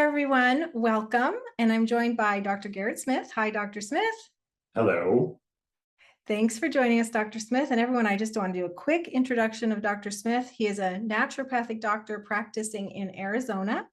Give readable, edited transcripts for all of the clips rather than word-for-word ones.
everyone. Welcome. And I'm joined by Dr. Garret Smith. Hi, Dr. Smith. Hello. Thanks for joining us, Dr. Smith. And everyone, I just want to do a quick introduction of Dr. Smith. He is a naturopathic doctor practicing in Arizona,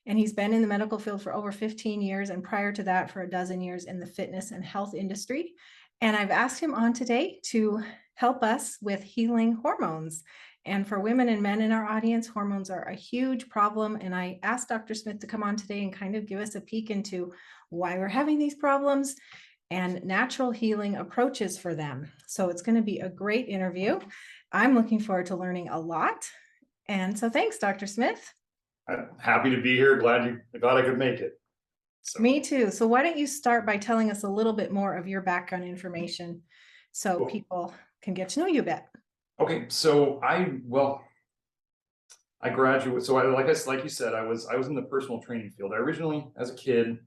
and he's been in the medical field for over 15 years, and prior to that, for a dozen years in the fitness and health industry. And I've asked him on today to help us with healing hormones. And for women and men in our audience, hormones are a huge problem. And I asked Dr. Smith to come on today and kind of give us a peek into why we're having these problems and natural healing approaches for them. So it's going to be a great interview. I'm looking forward to learning a lot. And so thanks, Dr. Smith. I'm happy to be here. Glad I could make it. Me too. So why don't you start by telling us a little bit more of your background information so people can get to know you a bit. Okay, so I graduated. So like you said, I was in the personal training field. I originally, as a kid,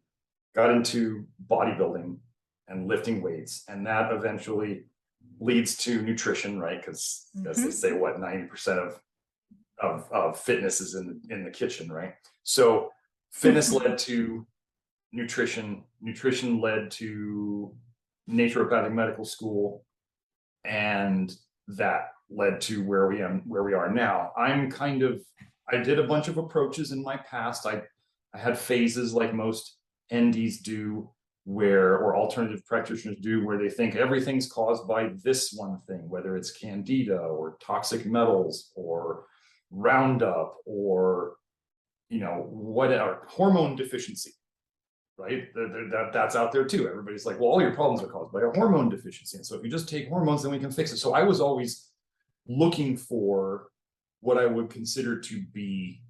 got into bodybuilding and lifting weights, and that eventually leads to nutrition, right? Because as they say, 90% of fitness is in the kitchen, right? So fitness led to nutrition led to naturopathic medical school, and that led to where we are now. I did a bunch of approaches in my past. I had phases like most NDs do, or alternative practitioners do, where they think everything's caused by this one thing, whether it's candida or toxic metals or Roundup or whatever, hormone deficiency, right? That's out there too. Everybody's like, well, all your problems are caused by a hormone deficiency, and so if you just take hormones, then we can fix it. So I was always looking for what I would consider to be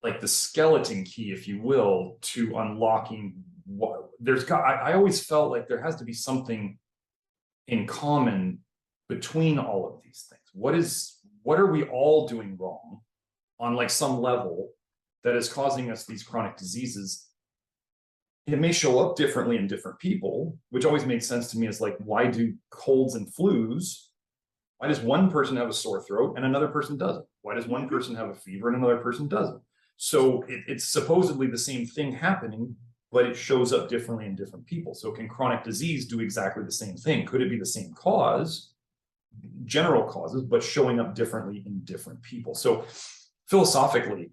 like the skeleton key, if you will, to unlocking what I always felt like there has to be something in common between all of these things. What are we all doing wrong on like some level that is causing us these chronic diseases? It may show up differently in different people, which always made sense to me as like, why do colds and flus, why does one person have a sore throat and another person doesn't? Why does one person have a fever and another person doesn't? So it's supposedly the same thing happening, but it shows up differently in different people. So can chronic disease do exactly the same thing? Could it be the same cause, general causes, but showing up differently in different people? So philosophically,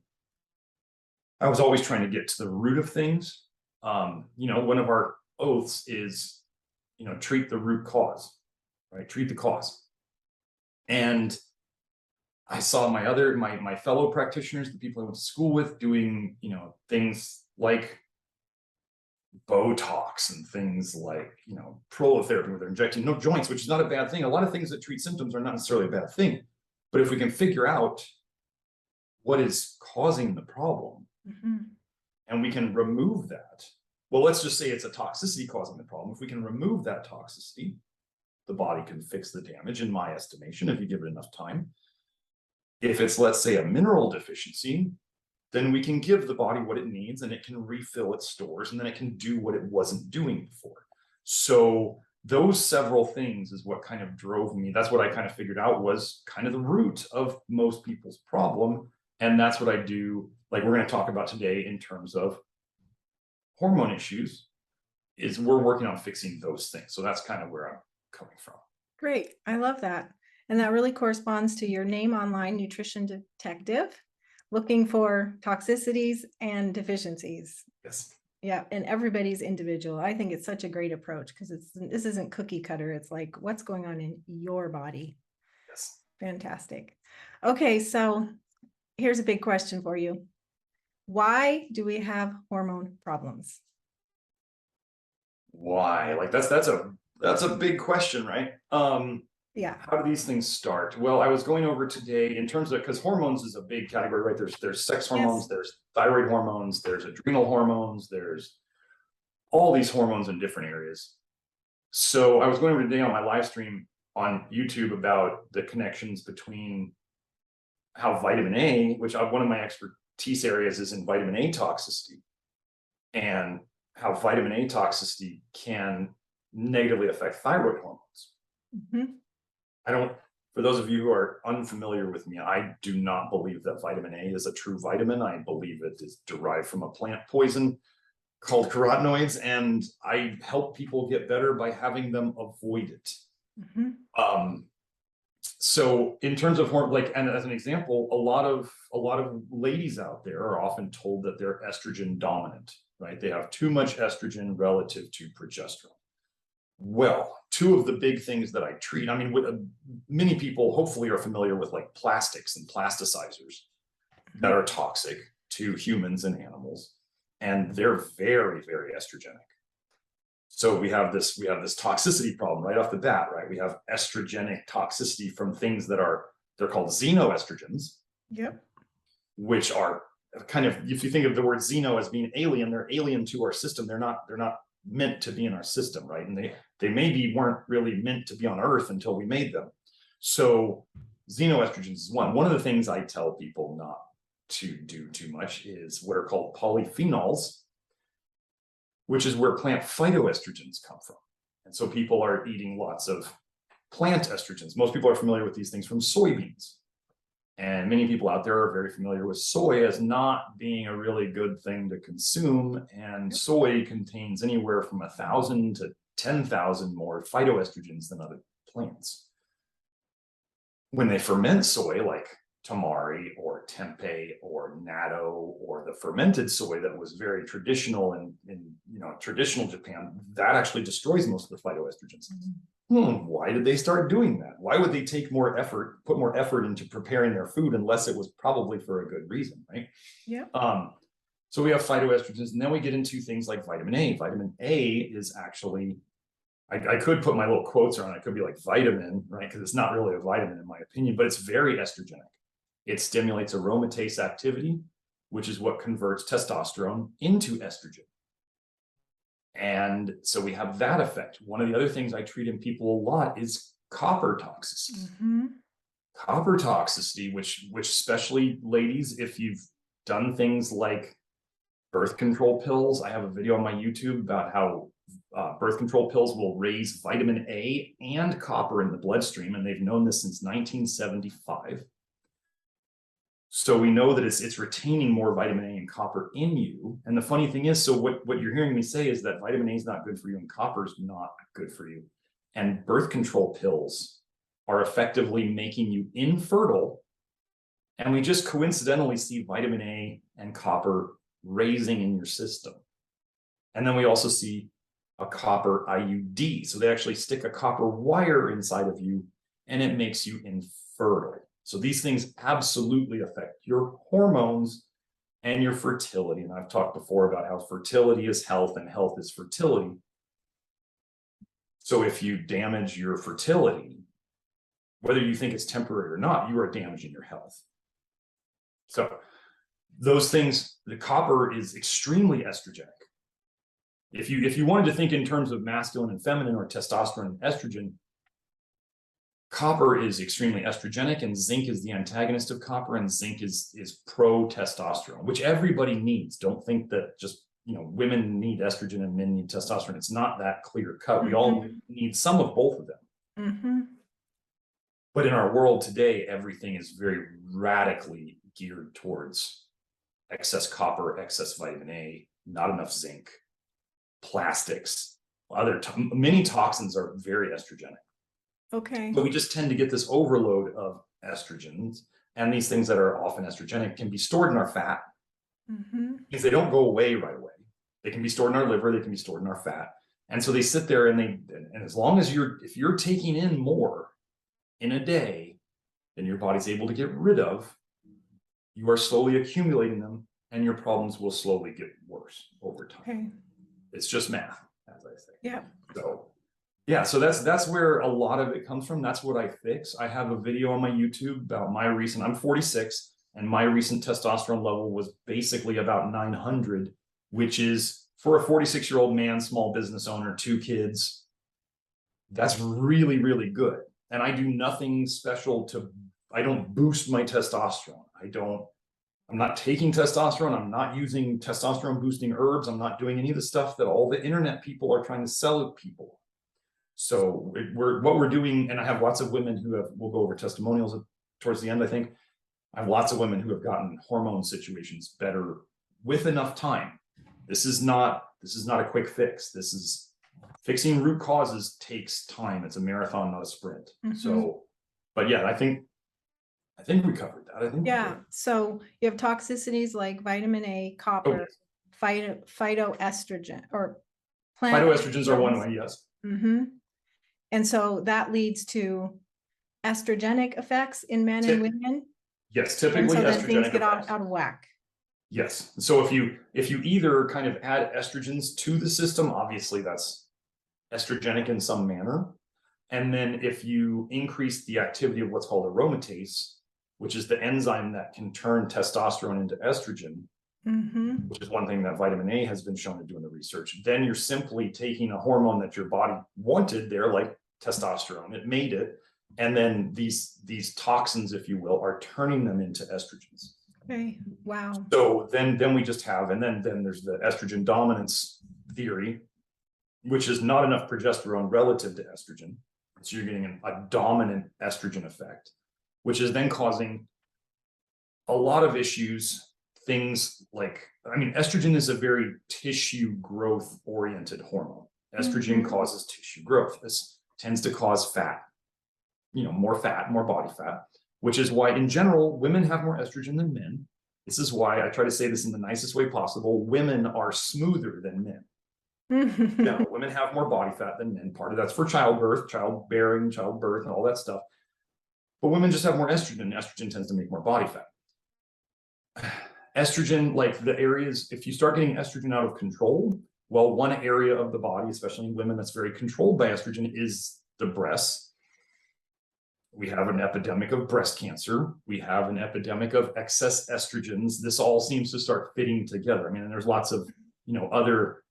I was always trying to get to the root of things. One of our oaths is, treat the root cause, right? Treat the cause. And I saw my fellow practitioners, the people I went to school with, doing, things like Botox and things like, prolotherapy, where they're injecting no joints, which is not a bad thing. A lot of things that treat symptoms are not necessarily a bad thing. But if we can figure out what is causing the problem, and we can remove that, well, let's just say it's a toxicity causing the problem. If we can remove that toxicity, the body can fix the damage, in my estimation, if you give it enough time. If it's, let's say, a mineral deficiency, then we can give the body what it needs, and it can refill its stores, and then it can do what it wasn't doing before. So those several things is what kind of drove me. That's what I kind of figured out was kind of the root of most people's problem. And that's what I do, like we're going to talk about today in terms of hormone issues, is we're working on fixing those things. So that's kind of where I'm coming from. Great. I love that. And that really corresponds to your name online, Nutrition Detective, looking for toxicities and deficiencies. Yes. Yeah. And everybody's individual. I think it's such a great approach because this isn't cookie cutter. It's like, what's going on in your body? Yes. Fantastic. Okay. So here's a big question for you. Why do we have hormone problems? Why? Like that's a big question, right? Yeah. How do these things start? Well, I was going over today in terms of, because hormones is a big category, right? There's sex hormones, there's thyroid hormones, there's adrenal hormones, there's all these hormones in different areas. So I was going over today on my live stream on YouTube about the connections between how vitamin A, which one of my expertise areas is in vitamin A toxicity, and how vitamin A toxicity can negatively affect thyroid hormones. I don't for those of you who are unfamiliar with me, I do not believe that vitamin A is a true vitamin. I believe it is derived from a plant poison called carotenoids, and I help people get better by having them avoid it. So in terms of and as an example, a lot of ladies out there are often told that they're estrogen dominant, right? They have too much estrogen relative to progesterone. Well, two of the big things that I treat, I mean, many people hopefully are familiar with like plastics and plasticizers that are toxic to humans and animals, and they're very, very estrogenic. So we have this toxicity problem right off the bat, right? We have estrogenic toxicity from things they're called xenoestrogens. Yep. Which are kind of, if you think of the word xeno as being alien, they're alien to our system. They're not meant to be in our system, right? And they maybe weren't really meant to be on Earth until we made them. So xenoestrogens is one. One of the things I tell people not to do too much is what are called polyphenols, which is where plant phytoestrogens come from. And so people are eating lots of plant estrogens. Most people are familiar with these things from soybeans. And many people out there are very familiar with soy as not being a really good thing to consume. And soy contains anywhere from 1,000 to 10,000 more phytoestrogens than other plants. When they ferment soy, like tamari or tempeh or natto or the fermented soy that was very traditional in traditional Japan, that actually destroys most of the phytoestrogens. Why did they start doing that? Why would they take more effort, put more effort into preparing their food unless it was probably for a good reason, right? Yeah. So we have phytoestrogens, and then we get into things like vitamin A. Vitamin A is actually, I could put my little quotes around it. It could be like vitamin, right? Because it's not really a vitamin in my opinion, but it's very estrogenic. It stimulates aromatase activity, which is what converts testosterone into estrogen. And so we have that effect. One of the other things I treat in people a lot is copper toxicity. Copper toxicity, which especially ladies, if you've done things like birth control pills, I have a video on my YouTube about how birth control pills will raise vitamin A and copper in the bloodstream, and they've known this since 1975. So we know that it's retaining more vitamin A and copper in you. And the funny thing is, so what you're hearing me say is that vitamin A is not good for you and copper is not good for you. And birth control pills are effectively making you infertile. And we just coincidentally see vitamin A and copper raising in your system. And then we also see a copper IUD. So they actually stick a copper wire inside of you and it makes you infertile. So these things absolutely affect your hormones and your fertility. And I've talked before about how fertility is health and health is fertility. So if you damage your fertility, whether you think it's temporary or not, you are damaging your health. So those things, the copper is extremely estrogenic. If you wanted to think in terms of masculine and feminine or testosterone and estrogen, copper is extremely estrogenic and zinc is the antagonist of copper, and zinc is pro-testosterone, which everybody needs. Don't think that just women need estrogen and men need testosterone. It's not that clear cut. We all need some of both of them. But in our world today, everything is very radically geared towards excess copper, excess vitamin A, not enough zinc, plastics, many toxins are very estrogenic. Okay. But we just tend to get this overload of estrogens, and these things that are often estrogenic can be stored in our fat because they don't go away right away. They can be stored in our liver, they can be stored in our fat. And so they sit there and as long as if you're taking in more in a day than your body's able to get rid of, you are slowly accumulating them and your problems will slowly get worse over time. Okay. It's just math, as I say. Yeah. So yeah, so that's where a lot of it comes from. That's what I fix. I have a video on my YouTube about I'm 46, and my recent testosterone level was basically about 900, which is for a 46-year-old man, small business owner, 2 kids, that's really, really good. And I do nothing special I don't boost my testosterone. I'm not taking testosterone. I'm not using testosterone boosting herbs. I'm not doing any of the stuff that all the internet people are trying to sell people. So what we're doing, and I have lots of women who have, we'll go over testimonials towards the end, I think. I have lots of women who have gotten hormone situations better with enough time. This is not a quick fix. This is fixing root causes takes time. It's a marathon, not a sprint. So, but yeah, I think we covered that. I think yeah. So you have toxicities like vitamin A, copper, phytoestrogen or plant phytoestrogens are one way, yes. And so that leads to estrogenic effects in men and women. Yes, typically and so then estrogenic things get effects. out of whack. Yes. So if you either kind of add estrogens to the system, obviously that's estrogenic in some manner. And then if you increase the activity of what's called aromatase, which is the enzyme that can turn testosterone into estrogen, which is one thing that vitamin A has been shown to do in the research, then you're simply taking a hormone that your body wanted there, like testosterone, it made it, and then these toxins, if you will, are turning them into estrogens. Okay. Wow. So then we just have, and then there's the estrogen dominance theory, which is not enough progesterone relative to estrogen. So you're getting a dominant estrogen effect, which is then causing a lot of issues. Things like, I mean, estrogen is a very tissue growth oriented hormone. Estrogen causes tissue growth. This tends to cause fat, more body fat, which is why in general, women have more estrogen than men. This is why I try to say this in the nicest way possible. Women are smoother than men. No, women have more body fat than men. Part of that's for childbirth, childbearing, childbirth, and all that stuff. But women just have more estrogen. Estrogen tends to make more body fat. Estrogen, like the areas, if you start getting estrogen out of control, well, one area of the body, especially in women, that's very controlled by estrogen is the breasts. We have an epidemic of breast cancer. We have an epidemic of excess estrogens. This all seems to start fitting together. I mean, and there's lots of, other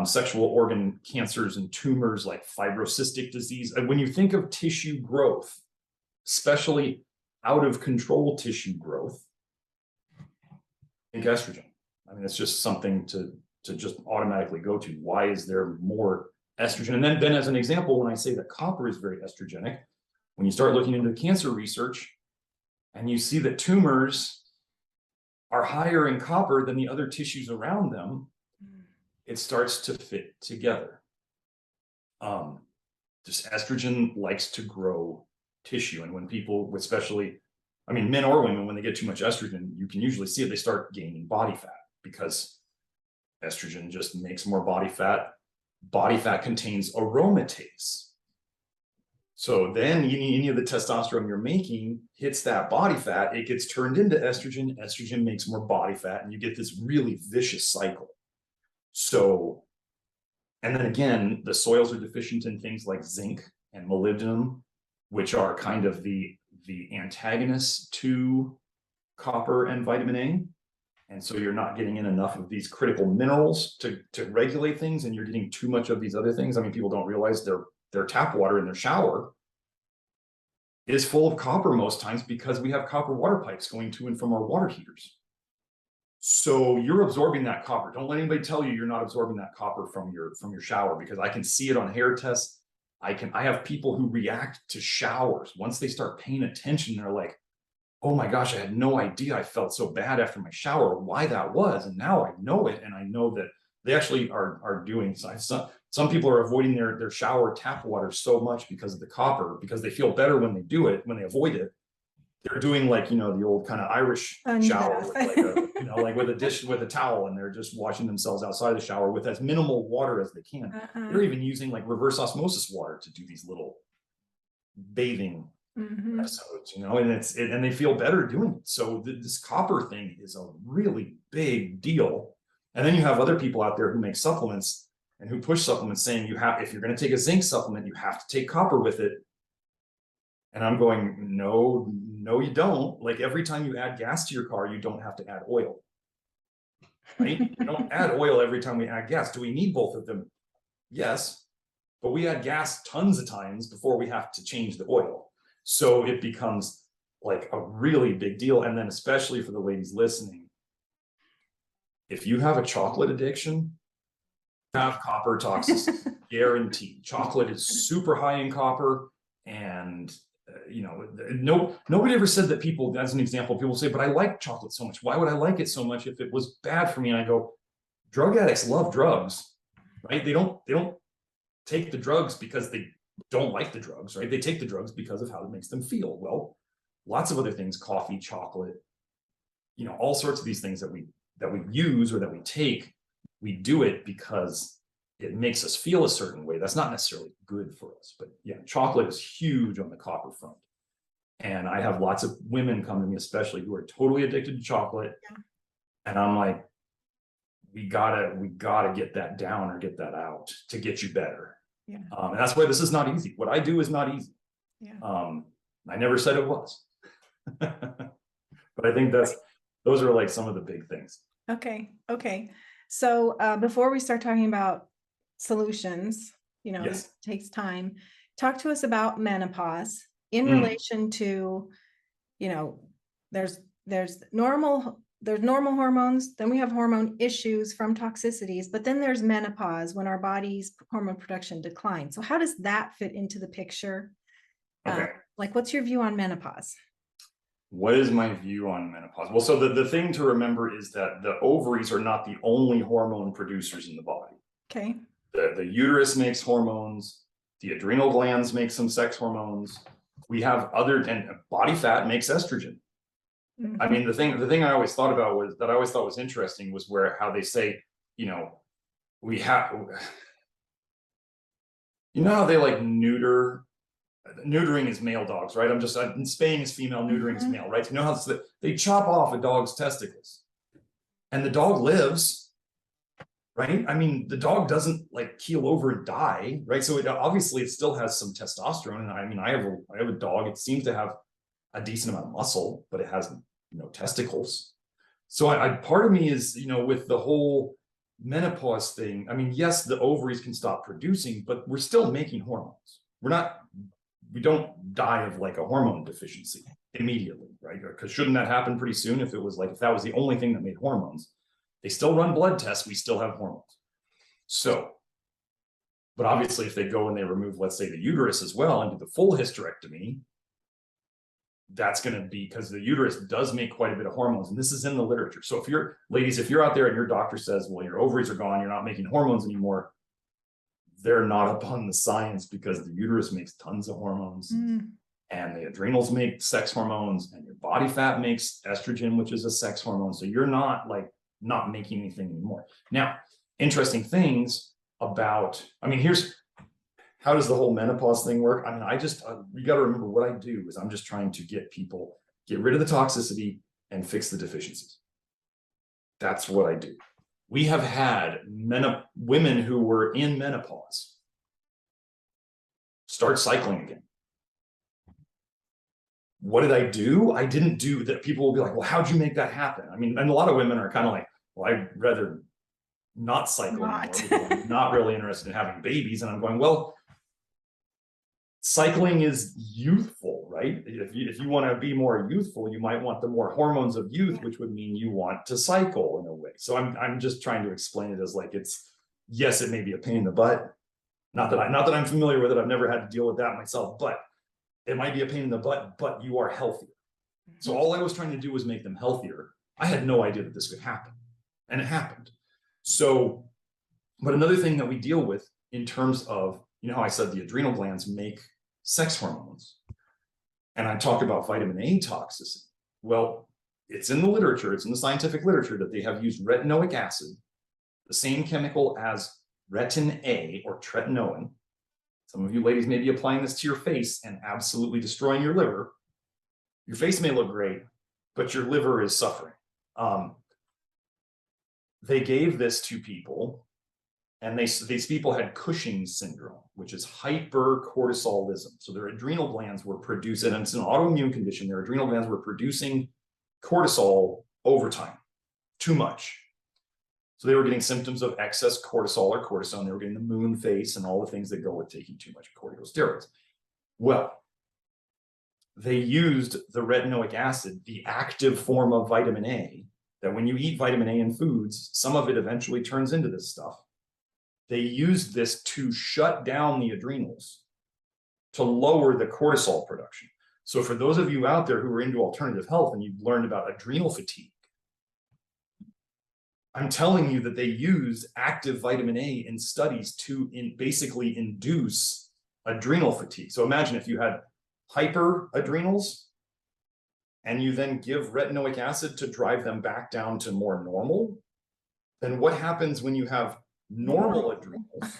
sexual organ cancers and tumors like fibrocystic disease. And when you think of tissue growth, especially out of control tissue growth, think estrogen. I mean, it's just something to just automatically go to. Why is there more estrogen? And then as an example, when I say that copper is very estrogenic, when you start looking into cancer research and you see that tumors are higher in copper than the other tissues around them, it starts to fit together. Just estrogen likes to grow tissue. And when people, especially, I mean, men or women, when they get too much estrogen, you can usually see it, they start gaining body fat because estrogen just makes more body fat. Body fat contains aromatase. So then any of the testosterone you're making hits that body fat, it gets turned into estrogen, estrogen makes more body fat, and you get this really vicious cycle. So, and then again, the soils are deficient in things like zinc and molybdenum, which are kind of the antagonists to copper and vitamin A. And so you're not getting in enough of these critical minerals to regulate things, and you're getting too much of these other things. I mean, people don't realize their tap water in their shower is full of copper most times because we have copper water pipes going to and from our water heaters. So you're absorbing that copper. Don't let anybody tell you you're not absorbing that copper from your shower, because I can see it on hair tests. I have people who react to showers. Once they start paying attention, they're like, oh my gosh, I had no idea I felt so bad after my shower, why that was. And now I know it. And I know that they actually are doing some people are avoiding their shower tap water so much because of the copper, because they feel better when they do it, when they avoid it. They're doing like, the old kind of Irish shower with like like with a dish, with a towel, and they're just washing themselves outside the shower with as minimal water as they can. They're even using like reverse osmosis water to do these little bathing episodes, and they feel better doing it. So this copper thing is a really big deal. And then you have other people out there who make supplements and who push supplements saying if you're going to take a zinc supplement, you have to take copper with it. And I'm going, no, you don't. Like every time you add gas to your car, you don't have to add oil. Right? You don't add oil every time we add gas. Do we need both of them? Yes. But we add gas tons of times before we have to change the oil. So it becomes like a really big deal. And then especially for the ladies listening, if you have a chocolate addiction, have copper toxicity, guaranteed. Chocolate is super high in copper, and nobody ever said that people, as an example, people say, but I like chocolate so much. Why would I like it so much if it was bad for me? And I go, drug addicts love drugs, right? They don't take the drugs because they don't like the drugs, right? They take the drugs because of how it makes them feel. Well, lots of other things, coffee, chocolate, all sorts of these things that we use or that we take, we do it because it makes us feel a certain way. That's not necessarily good for us, but yeah, chocolate is huge on the copper front. And I have lots of women come to me, especially who are totally addicted to chocolate. Yeah. And I'm like, we gotta get that down or get that out to get you better. Yeah. And that's why this is not easy. What I do is not easy. Yeah. I never said it was, but I think those are like some of the big things. Okay. So before we start talking about solutions, yes. It takes time. Talk to us about menopause in relation to, there's normal hormones, then we have hormone issues from toxicities, but then there's menopause when our body's hormone production declines. So how does that fit into the picture? Okay. What's your view on menopause? What is my view on menopause? Well, so the thing to remember is that the ovaries are not the only hormone producers in the body. Okay. The uterus makes hormones. The adrenal glands make some sex hormones. We have and body fat makes estrogen. Mm-hmm. I mean, the thing I always thought about was interesting was how they say, we have, how they like neutering is male dogs, right? Spaying is female, neutering is male, right? How they chop off a dog's testicles and the dog lives, right? I mean, the dog doesn't like keel over and die, right? So obviously it still has some testosterone. And I mean, I have a dog. It seems to have a decent amount of muscle, but it has no testicles. So part of me is, with the whole menopause thing, I mean, yes, the ovaries can stop producing, but we're still making hormones. We don't die of like a hormone deficiency immediately, right? Because shouldn't that happen pretty soon if that was the only thing that made hormones? They still run blood tests, we still have hormones. So, but obviously if they go and they remove, let's say, the uterus as well and do the full hysterectomy, that's going to be because the uterus does make quite a bit of hormones. And this is in the literature. So if you're out there and your doctor says, well, your ovaries are gone, you're not making hormones anymore, they're not up on the science because the uterus makes tons of hormones and the adrenals make sex hormones and your body fat makes estrogen, which is a sex hormone. So you're not making anything anymore. Now, interesting things about, how does the whole menopause thing work? I mean, you got to remember what I do is I'm just trying to get rid of the toxicity and fix the deficiencies. That's what I do. We have had women who were in menopause start cycling again. What did I do? I didn't do that. People will be like, well, how'd you make that happen? I mean, and a lot of women are kind of like, well, I'd rather not cycle anymore because I'm not really interested in having babies. And I'm going, well, cycling is youthful, right? If you want to be more youthful, you might want the more hormones of youth, which would mean you want to cycle in a way. So I'm just trying to explain it as yes, it may be a pain in the butt. Not that I'm familiar with it. I've never had to deal with that myself, but it might be a pain in the butt, but you are healthier. So all I was trying to do was make them healthier. I had no idea that this could happen, and it happened. So, but another thing that we deal with in terms of, how I said the adrenal glands make sex hormones, and I talk about vitamin A toxicity. Well, it's in the literature, it's in the scientific literature that they have used retinoic acid, the same chemical as retin A or tretinoin. Some of you ladies may be applying this to your face and absolutely destroying your liver. Your face may look great, but your liver is suffering. They gave this to people, and these people had Cushing's syndrome, which is hypercortisolism. So their adrenal glands were producing, and it's an autoimmune condition, their adrenal glands were producing cortisol over time, too much. So they were getting symptoms of excess cortisol or cortisone. They were getting the moon face and all the things that go with taking too much corticosteroids. Well, they used the retinoic acid, the active form of vitamin A, that when you eat vitamin A in foods, some of it eventually turns into this stuff. they used this to shut down the adrenals to lower the cortisol production. So for those of you out there who are into alternative health and you've learned about adrenal fatigue, I'm telling you that they use active vitamin A in studies to basically induce adrenal fatigue. So imagine if you had hyperadrenals and you then give retinoic acid to drive them back down to more normal, then what happens when you have normal adrenals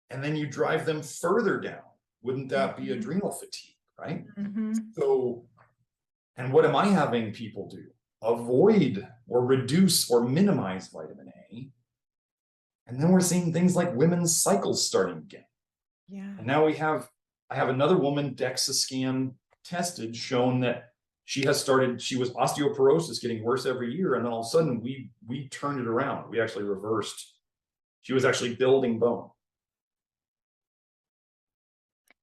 and then you drive them further down? Wouldn't that be adrenal fatigue, right? So, and what am I having people do? Avoid or reduce or minimize vitamin A. And then we're seeing things like women's cycles starting again. Yeah. And now I have another woman, DEXA scan tested, shown that she was osteoporosis getting worse every year. And then all of a sudden we turned it around. We actually reversed. She was actually building bone.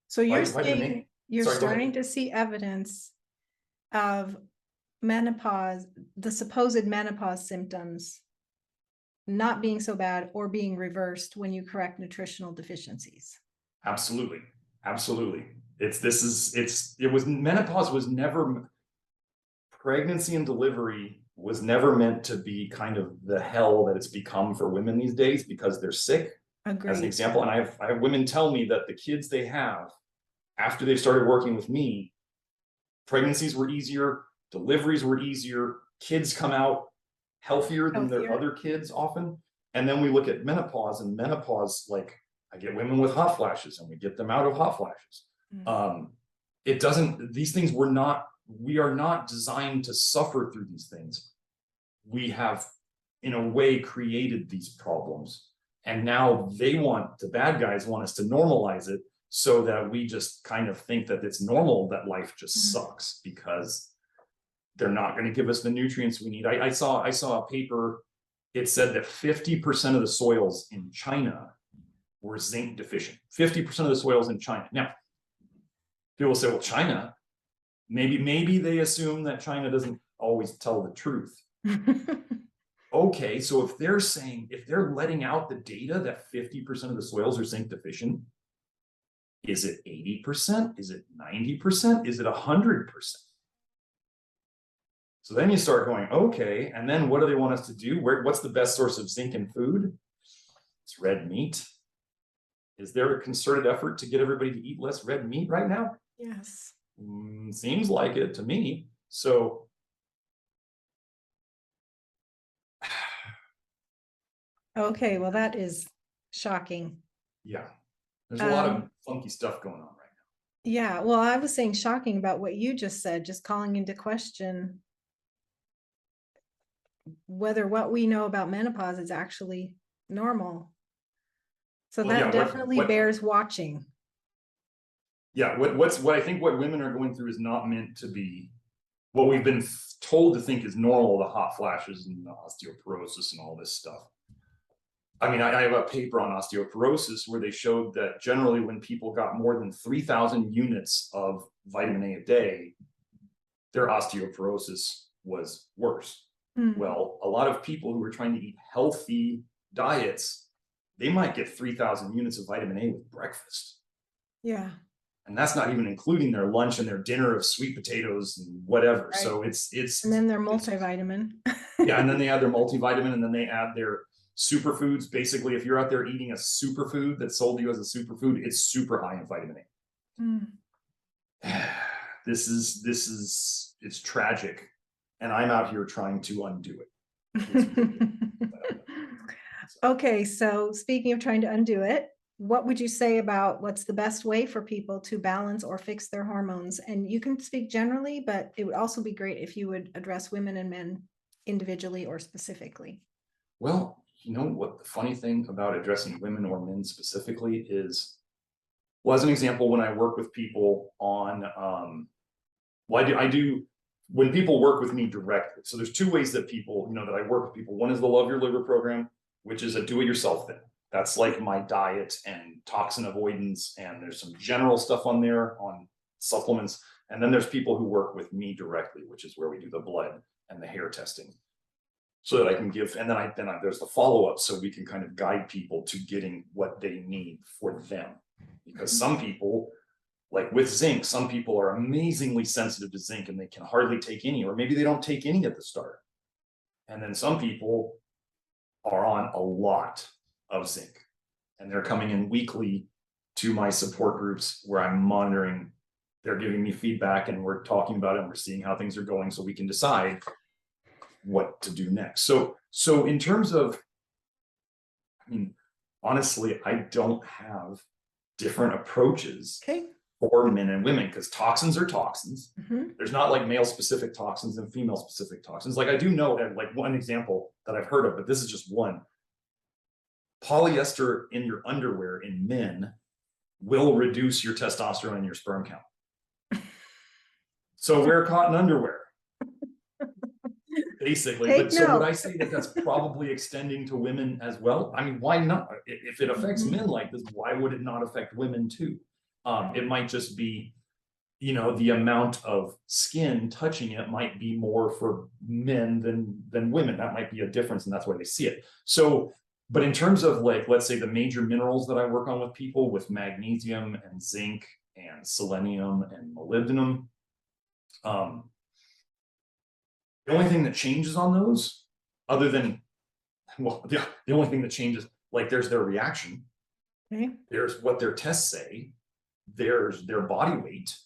So you're saying you're starting to see evidence of menopause, the supposed menopause symptoms not being so bad or being reversed when you correct nutritional deficiencies. Absolutely. Absolutely. Pregnancy and delivery was never meant to be kind of the hell that it's become for women these days because they're sick. Agreed. As an example. And I have women tell me that the kids they have after they started working with me, pregnancies were easier, deliveries were easier, kids come out healthier than their other kids often. And then we look at menopause, and menopause, like I get women with hot flashes and we get them out of hot flashes. We are not designed to suffer through these things. We have, in a way, created these problems. And now the bad guys want us to normalize it so that we just kind of think that it's normal that life just sucks because they're not going to give us the nutrients we need. I saw a paper. It said that 50% of the soils in China were zinc deficient. 50% of the soils in China. Now, people say, well, China, maybe they assume that China doesn't always tell the truth. Okay, so if they're letting out the data that 50% of the soils are zinc deficient, is it 80%? Is it 90%? Is it 100%? So then you start going, okay, and then what do they want us to do? What's the best source of zinc in food? It's red meat. Is there a concerted effort to get everybody to eat less red meat right now? Yes. Seems like it to me. So okay, well, that is shocking. yeah, there's a lot of funky stuff going on right now. Yeah, well, I was saying shocking about what you just said, just calling into question whether what we know about menopause is actually normal. So that definitely bears watching. Yeah, what I think what women are going through is not meant to be what we've been told to think is normal, the hot flashes and the osteoporosis and all this stuff. I mean, I have a paper on osteoporosis where they showed that generally when people got more than 3,000 units of vitamin A a day, their osteoporosis was worse. Well, a lot of people who are trying to eat healthy diets, they might get 3,000 units of vitamin A with breakfast. Yeah. And that's not even including their lunch and their dinner of sweet potatoes and whatever. Right. So it's and then their multivitamin. Yeah, and then they add their multivitamin, and then they add their superfoods. Basically, if you're out there eating a superfood that's sold to you as a superfood, it's super high in vitamin A. It's tragic. And I'm out here trying to undo it. Okay, so speaking of trying to undo it, what would you say about what's the best way for people to balance or fix their hormones? And you can speak generally, but it would also be great if you would address women and men individually or specifically. Well, you know what the funny thing about addressing women or men specifically is, well, as an example, when I work with people on, I do when people work with me directly. So there's two ways that people, that I work with people. One is the Love Your Liver program, which is a do-it-yourself thing. That's like my diet and toxin avoidance. And there's some general stuff on there on supplements. And then there's people who work with me directly, which is where we do the blood and the hair testing. so that I can give, and then there's the follow-up, so we can kind of guide people to getting what they need for them. Because some people, like with zinc, some people are amazingly sensitive to zinc and they can hardly take any, or maybe they don't take any at the start. And then some people are on a lot of zinc and they're coming in weekly to my support groups where I'm monitoring, they're giving me feedback and we're talking about it and we're seeing how things are going so we can decide what to do next. So in terms of, I mean, honestly, I don't have different approaches for men and women, because toxins are toxins. There's not like male specific toxins and female specific toxins. Like I do know, like one example that I've heard of, but this is just one. Polyester in your underwear in men will reduce your testosterone and your sperm count. So wear cotton underwear. Basically, but so would I say that that's probably extending to women as well? I mean, why not? If it affects men like this, why would it not affect women too? It might just be, you know, the amount of skin touching it might be more for men than women. That might be a difference, and that's why they see it. So, but in terms of like, let's say the major minerals that I work on with people, with magnesium and zinc and selenium and molybdenum, the only thing that changes on those, other than, well, the only thing that changes, like there's their reaction, there's what their tests say, there's their body weight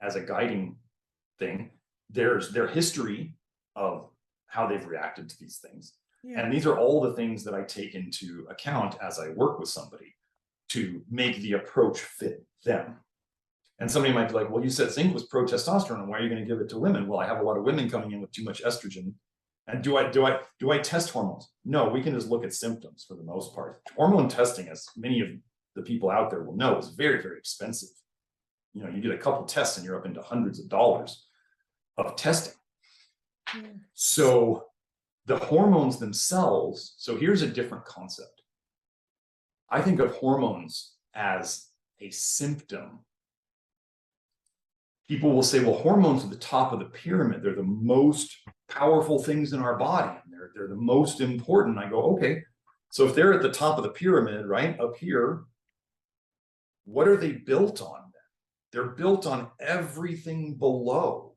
as a guiding thing, there's their history of how they've reacted to these things. And these are all the things that I take into account as I work with somebody to make the approach fit them. And somebody might be like, well, you said zinc was pro-testosterone, why are you going to give it to women? Well, I have a lot of women coming in with too much estrogen. And do I test hormones? No, we can just look at symptoms for the most part. Hormone testing, as many of the people out there will know, is very, very expensive. You know, you get a couple tests and you're up into hundreds of dollars of testing. So the hormones themselves, so here's a different concept. I think of hormones as a symptom. People will say, well, hormones are the top of the pyramid. They're the most powerful things in our body. And they're the most important. I go, okay, so if they're at the top of the pyramid, right up here, what are they built on then? They're built on everything below.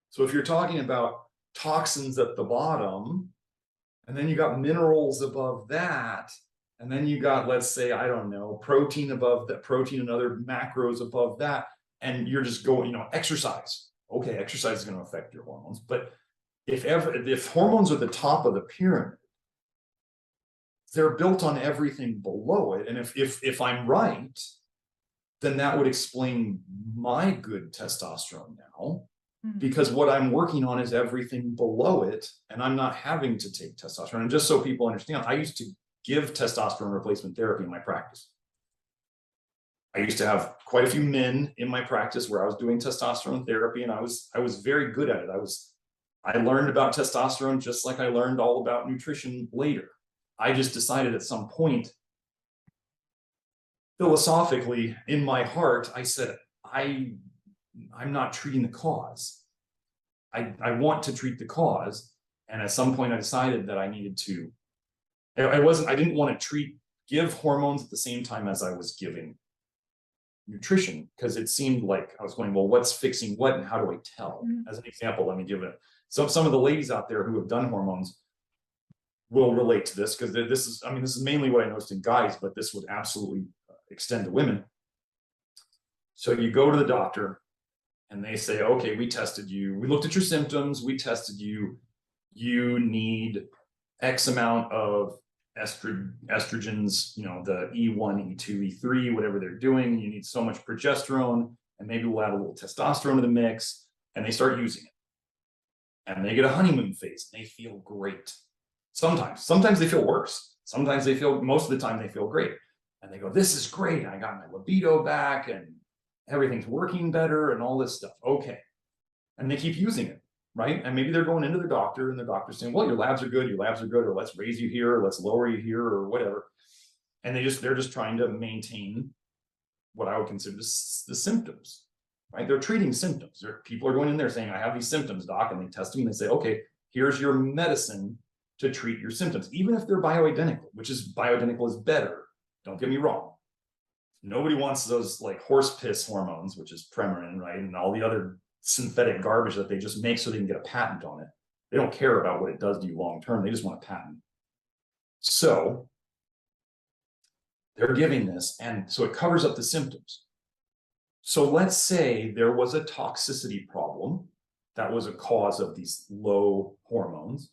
So if you're talking about toxins at the bottom, and then you got minerals above that, and then you got, let's say, I don't know, protein above that, protein and other macros above that, and you're just going, you know, exercise. Okay, exercise is going to affect your hormones. But if hormones are the top of the pyramid, they're built on everything below it. And if I'm right, then that would explain my good testosterone now, because what I'm working on is everything below it, and I'm not having to take testosterone. And just so people understand, I used to give testosterone replacement therapy in my practice. I used to have quite a few men in my practice where I was doing testosterone therapy, and I was very good at it. I learned about testosterone just like I learned all about nutrition later. I just decided at some point, philosophically, in my heart, I said, I'm not treating the cause. I want to treat the cause. And at some point I decided that I needed to, I didn't want to give hormones at the same time as I was giving nutrition, because it seemed like I was going, well, what's fixing what and how do I tell? As an example, let me give it. So some of the ladies out there who have done hormones will relate to this, because this is mainly what I noticed in guys, but this would absolutely extend to women. So you go to the doctor and they say, okay, we tested you, we looked at your symptoms, we tested you, you need X amount of estrogens, you know, the E1, E2, E3, whatever they're doing, you need so much progesterone, and maybe we'll add a little testosterone to the mix, and they start using it. And they get a honeymoon phase, and they feel great. Sometimes they feel worse. Sometimes they feel, most of the time they feel great. And they go, this is great, I got my libido back, and everything's working better, and all this stuff. Okay. And they keep using it. Right? And maybe they're going into the doctor and the doctor's saying, well, your labs are good, or let's raise you here, or let's lower you here, or whatever. And they're just trying to maintain what I would consider the symptoms, right? They're treating symptoms. People are going in there saying, I have these symptoms, doc, and they test them and they say, okay, here's your medicine to treat your symptoms, even if they're bioidentical, which is bioidentical is better. Don't get me wrong. Nobody wants those like horse piss hormones, which is Premarin, right? And all the other synthetic garbage that they just make so they can get a patent on it. They don't care about what it does to you long term. They just want a patent. So they're giving this, and so it covers up the symptoms. So let's say there was a toxicity problem that was a cause of these low hormones,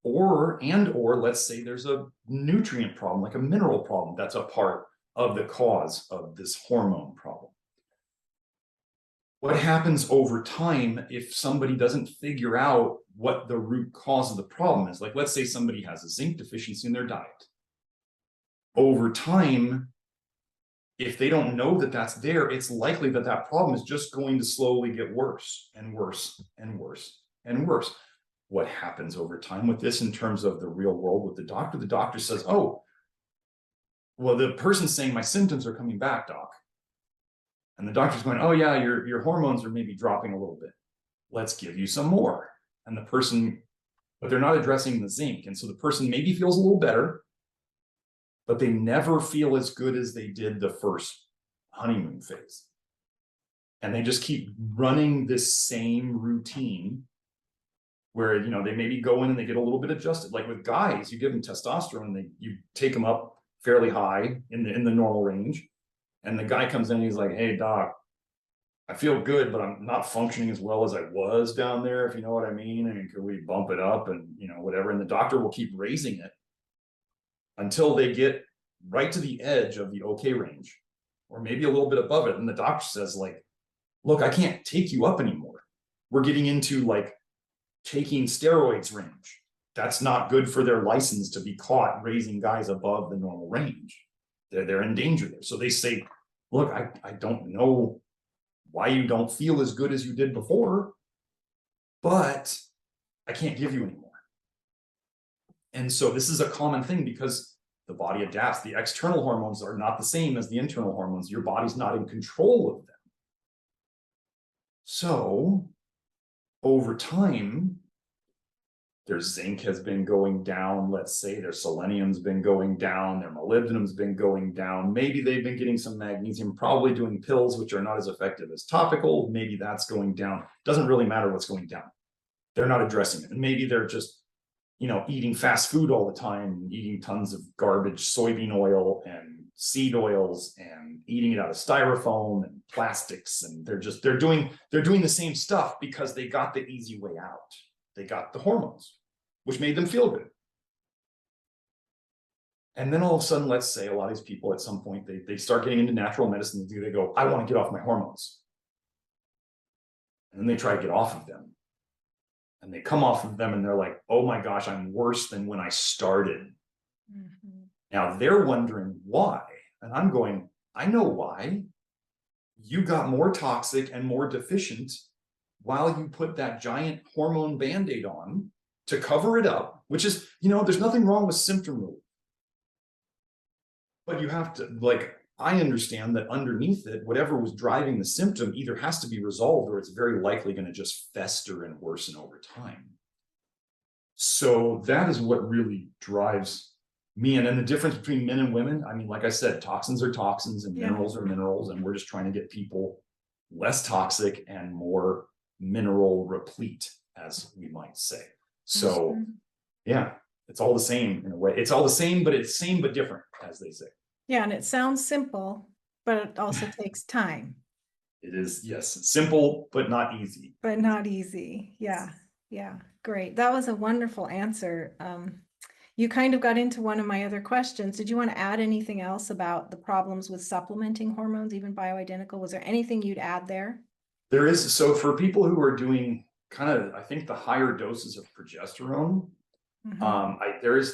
or let's say there's a nutrient problem, like a mineral problem, that's a part of the cause of this hormone problem. What happens over time if somebody doesn't figure out what the root cause of the problem is? Like, let's say somebody has a zinc deficiency in their diet. Over time, if they don't know that that's there, it's likely that that problem is just going to slowly get worse and worse and worse and worse. What happens over time with this in terms of the real world with the doctor says, oh, well, the person's saying my symptoms are coming back, doc. And the doctor's going, oh yeah, your hormones are maybe dropping a little bit. Let's give you some more. And the person, but they're not addressing the zinc. And so the person maybe feels a little better, but they never feel as good as they did the first honeymoon phase. And they just keep running this same routine where, you know, they maybe go in and they get a little bit adjusted. Like with guys, you give them testosterone, you take them up fairly high in the normal range. And the guy comes in and he's like, hey, doc, I feel good, but I'm not functioning as well as I was down there, if you know what I mean. I mean, could we bump it up and, you know, whatever. And the doctor will keep raising it until they get right to the edge of the okay range, or maybe a little bit above it. And the doctor says, like, look, I can't take you up anymore. We're getting into like taking steroids range. That's not good for their license to be caught raising guys above the normal range. They're in danger there. So they say, look, I don't know why you don't feel as good as you did before, but I can't give you anymore. And so this is a common thing because the body adapts. The external hormones are not the same as the internal hormones. Your body's not in control of them. So over time, their zinc has been going down. Let's say their selenium's been going down. Their molybdenum's been going down. Maybe they've been getting some magnesium, probably doing pills, which are not as effective as topical. Maybe that's going down. Doesn't really matter what's going down. They're not addressing it. And maybe they're just, you know, eating fast food all the time, eating tons of garbage, soybean oil and seed oils, and eating it out of styrofoam and plastics. And they're doing the same stuff because they got the easy way out. They got the hormones, which made them feel good. And then all of a sudden, let's say a lot of these people at some point, they start getting into natural medicine. They go, I want to get off my hormones. And then they try to get off of them. And they come off of them and they're like, oh my gosh, I'm worse than when I started. Mm-hmm. Now they're wondering why. And I'm going, I know why. You got more toxic and more deficient while you put that giant hormone Band-Aid on to cover it up, which is, you know, there's nothing wrong with symptom relief. But you have to, like, I understand that underneath it, whatever was driving the symptom either has to be resolved or it's very likely going to just fester and worsen over time. So that is what really drives me. And then the difference between men and women, I mean, like I said, toxins are toxins and minerals are minerals, and we're just trying to get people less toxic and more mineral replete, as we might say. So yeah, it's all the same in a way. It's all the same, but it's same but different, as they say. Yeah, and it sounds simple, but it also takes time. It is, yes, simple but not easy. But not easy. Yeah, great. That was a wonderful answer. You kind of got into one of my other questions. Did you want to add anything else about the problems with supplementing hormones, even bioidentical? Was there anything you'd add there? There is. So for people who are doing kind of, I think, the higher doses of progesterone,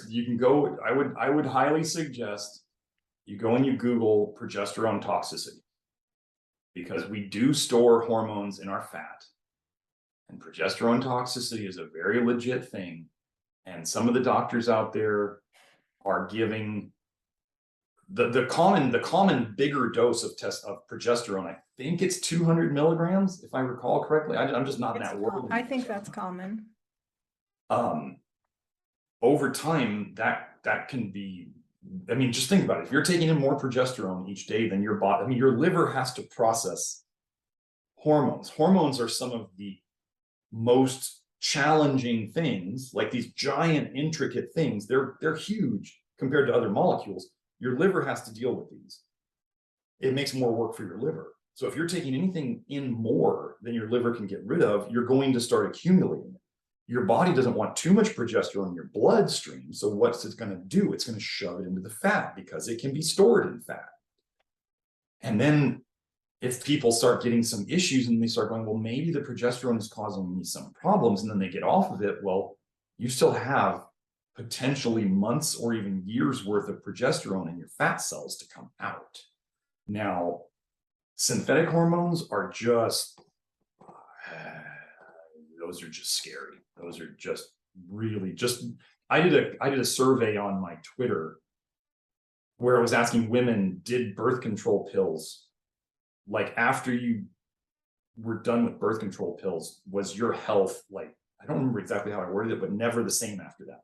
you can go, I would highly suggest you go and you Google progesterone toxicity, because we do store hormones in our fat, and progesterone toxicity is a very legit thing. And some of the doctors out there are giving the common bigger dose of progesterone. I think it's 200 milligrams, if I recall correctly. I'm just not in that world. I think that's common. over time, that can be, I mean, just think about it. If you're taking in more progesterone each day than your body, I mean, your liver has to process hormones. Hormones are some of the most challenging things, like these giant, intricate things. They're huge compared to other molecules. Your liver has to deal with these. It makes more work for your liver. So if you're taking anything in more than your liver can get rid of, you're going to start accumulating it. Your body doesn't want too much progesterone in your bloodstream. So what's it going to do? It's going to shove it into the fat because it can be stored in fat. And then if people start getting some issues and they start going, well, maybe the progesterone is causing me some problems, and then they get off of it, well, you still have potentially months or even years worth of progesterone in your fat cells to come out. Now, synthetic hormones are just, those are just scary. Those are just really just, I did a survey on my Twitter where I was asking women, did birth control pills, like after you were done with birth control pills, was your health, like, I don't remember exactly how I worded it, but never the same after that.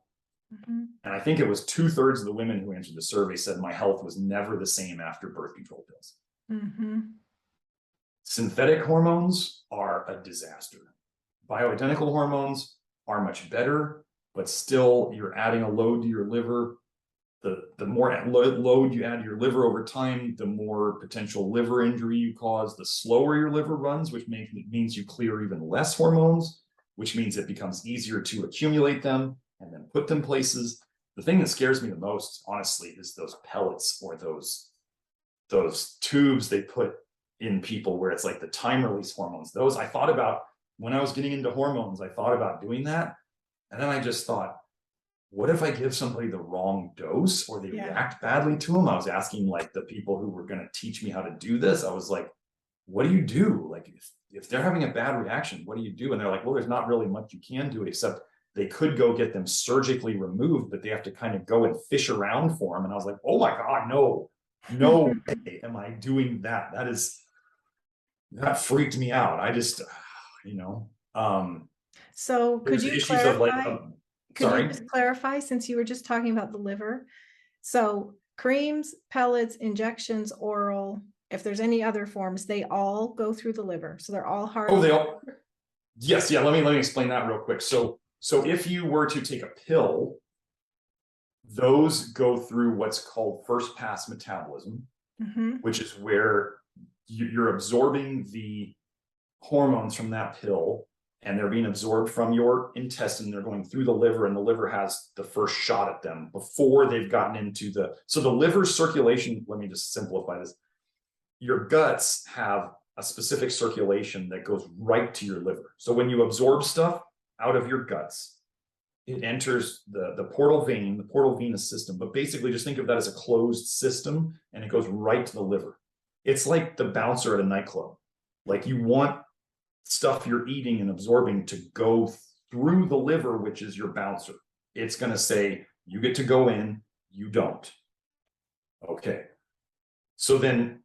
And I think it was 2/3 of the women who answered the survey said my health was never the same after birth control pills. Synthetic hormones are a disaster. Bioidentical hormones are much better, but still you're adding a load to your liver. The more load you add to your liver over time, the more potential liver injury you cause, the slower your liver runs, which means you clear even less hormones, which means it becomes easier to accumulate them and then put them places. The thing that scares me the most, honestly, is those pellets or those tubes they put in people where it's like the time release hormones. Those I thought about when I was getting into hormones, I thought about doing that. And then I just thought, what if I give somebody the wrong dose or they react badly to them? I was asking like the people who were going to teach me how to do this. I was like, what do you do? Like if they're having a bad reaction, what do you do? And they're like, well, there's not really much you can do except they could go get them surgically removed, but they have to kind of go and fish around for them. And I was like, oh my God, no way am I doing that. That freaked me out. I just, So could you issues of like, could you just clarify, since you were just talking about the liver? So creams, pellets, injections, oral, if there's any other forms, they all go through the liver. So they're all hard. Oh, they all, yes. Yeah. Let me explain that real quick. So if you were to take a pill, those go through what's called first pass metabolism, which is where you're absorbing the hormones from that pill and they're being absorbed from your intestine. They're going through the liver and the liver has the first shot at them before they've gotten into so the liver circulation, let me just simplify this. Your guts have a specific circulation that goes right to your liver. So when you absorb stuff out of your guts, it enters the portal vein, the portal venous system, but basically just think of that as a closed system and it goes right to the liver. It's like the bouncer at a nightclub. Like you want stuff you're eating and absorbing to go through the liver, which is your bouncer. It's going to say, you get to go in, you don't. Okay. So then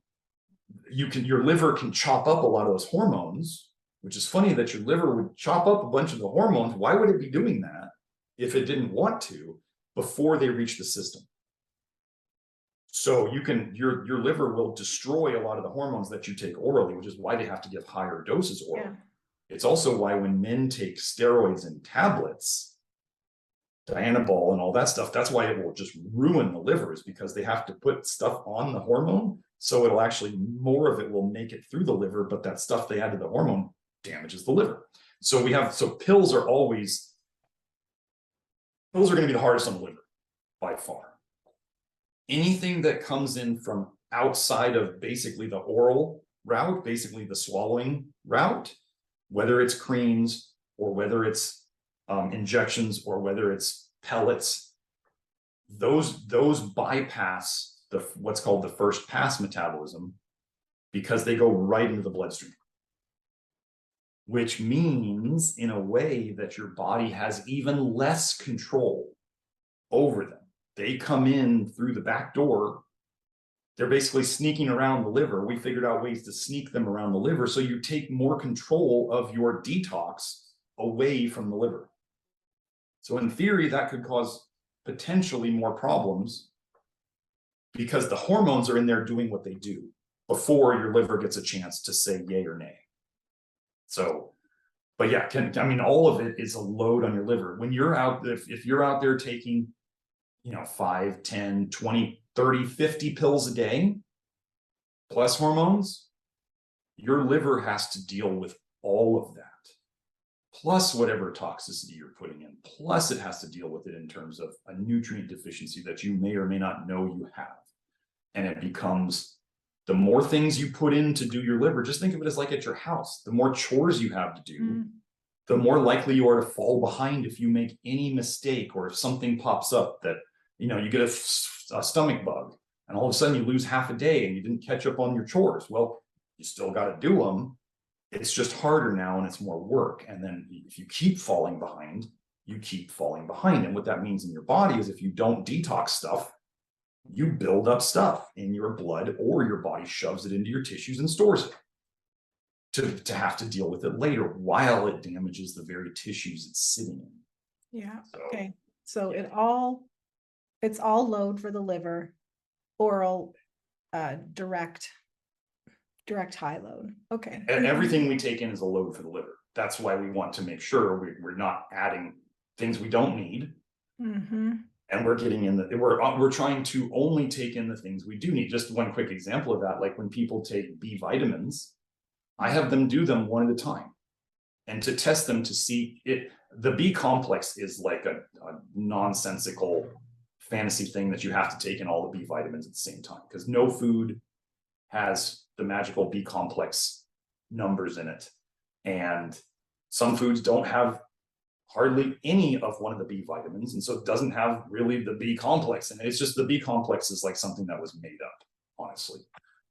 your liver can chop up a lot of those hormones, which is funny that your liver would chop up a bunch of the hormones. Why would it be doing that if it didn't want to before they reach the system? So your liver will destroy a lot of the hormones that you take orally, which is why they have to give higher doses orally. It's also why when men take steroids and tablets, Dianabol and all that stuff, that's why it will just ruin the liver, is because they have to put stuff on the hormone. So it'll actually, more of it will make it through the liver, but that stuff they add to the hormone damages the liver. So pills are going to be the hardest on the liver by far. Anything that comes in from outside of basically the oral route, basically the swallowing route, whether it's creams or whether it's injections or whether it's pellets, those bypass what's called the first pass metabolism because they go right into the bloodstream, which means in a way that your body has even less control over them. They come in through the back door. They're basically sneaking around the liver. We figured out ways to sneak them around the liver. So you take more control of your detox away from the liver. So in theory, that could cause potentially more problems because the hormones are in there doing what they do before your liver gets a chance to say yay or nay. So, but yeah, I mean, all of it is a load on your liver. When you're out, if you're out there taking, 5, 10, 20, 30, 50 pills a day, plus hormones, your liver has to deal with all of that, plus whatever toxicity you're putting in, plus it has to deal with it in terms of a nutrient deficiency that you may or may not know you have. And it becomes, the more things you put in to do your liver, just think of it as like at your house, the more chores you have to do, the more likely you are to fall behind if you make any mistake, or if something pops up that, you get a stomach bug and all of a sudden you lose half a day and you didn't catch up on your chores. Well, you still got to do them. It's just harder now and it's more work. And then if you keep falling behind, you keep falling behind. And what that means in your body is if you don't detox stuff, you build up stuff in your blood, or your body shoves it into your tissues and stores it to have to deal with it later while it damages the very tissues it's sitting in. Yeah. Okay. So it's all load for the liver, oral, direct high load. Okay. And everything we take in is a load for the liver. That's why we want to make sure we're not adding things we don't need. And we're getting in we're trying to only take in the things we do need. Just one quick example of that, like when people take B vitamins, I have them do them one at a time and to test them to see it. The B complex is like a nonsensical fantasy thing that you have to take in all the B vitamins at the same time, because no food has the magical B complex numbers in it. And some foods don't have hardly any of one of the B vitamins. And so it doesn't have really the B complex in it. It's just the B complex is like something that was made up, honestly.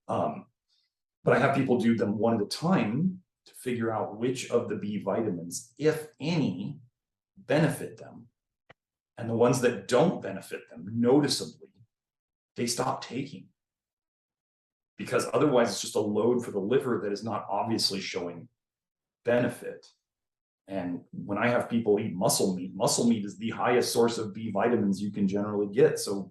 But I have people do them one at a time to figure out which of the B vitamins, if any, benefit them. And the ones that don't benefit them noticeably, they stop taking. Because otherwise it's just a load for the liver that is not obviously showing benefit. And when I have people eat muscle meat is the highest source of B vitamins you can generally get. So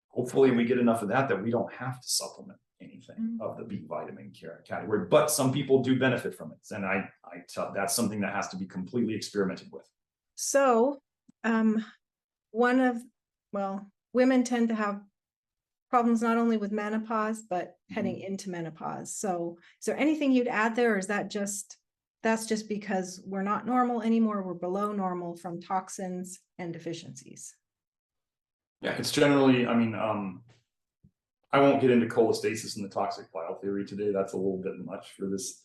hopefully we get enough of that we don't have to supplement anything of the B vitamin category. But some people do benefit from it. And I that's something that has to be completely experimented with. So women tend to have problems not only with menopause, but heading into menopause. So is there anything you'd add there, or is that's just because we're not normal anymore, we're below normal from toxins and deficiencies? Yeah, it's generally, I won't get into cholestasis and the toxic bile theory today. That's a little bit much for this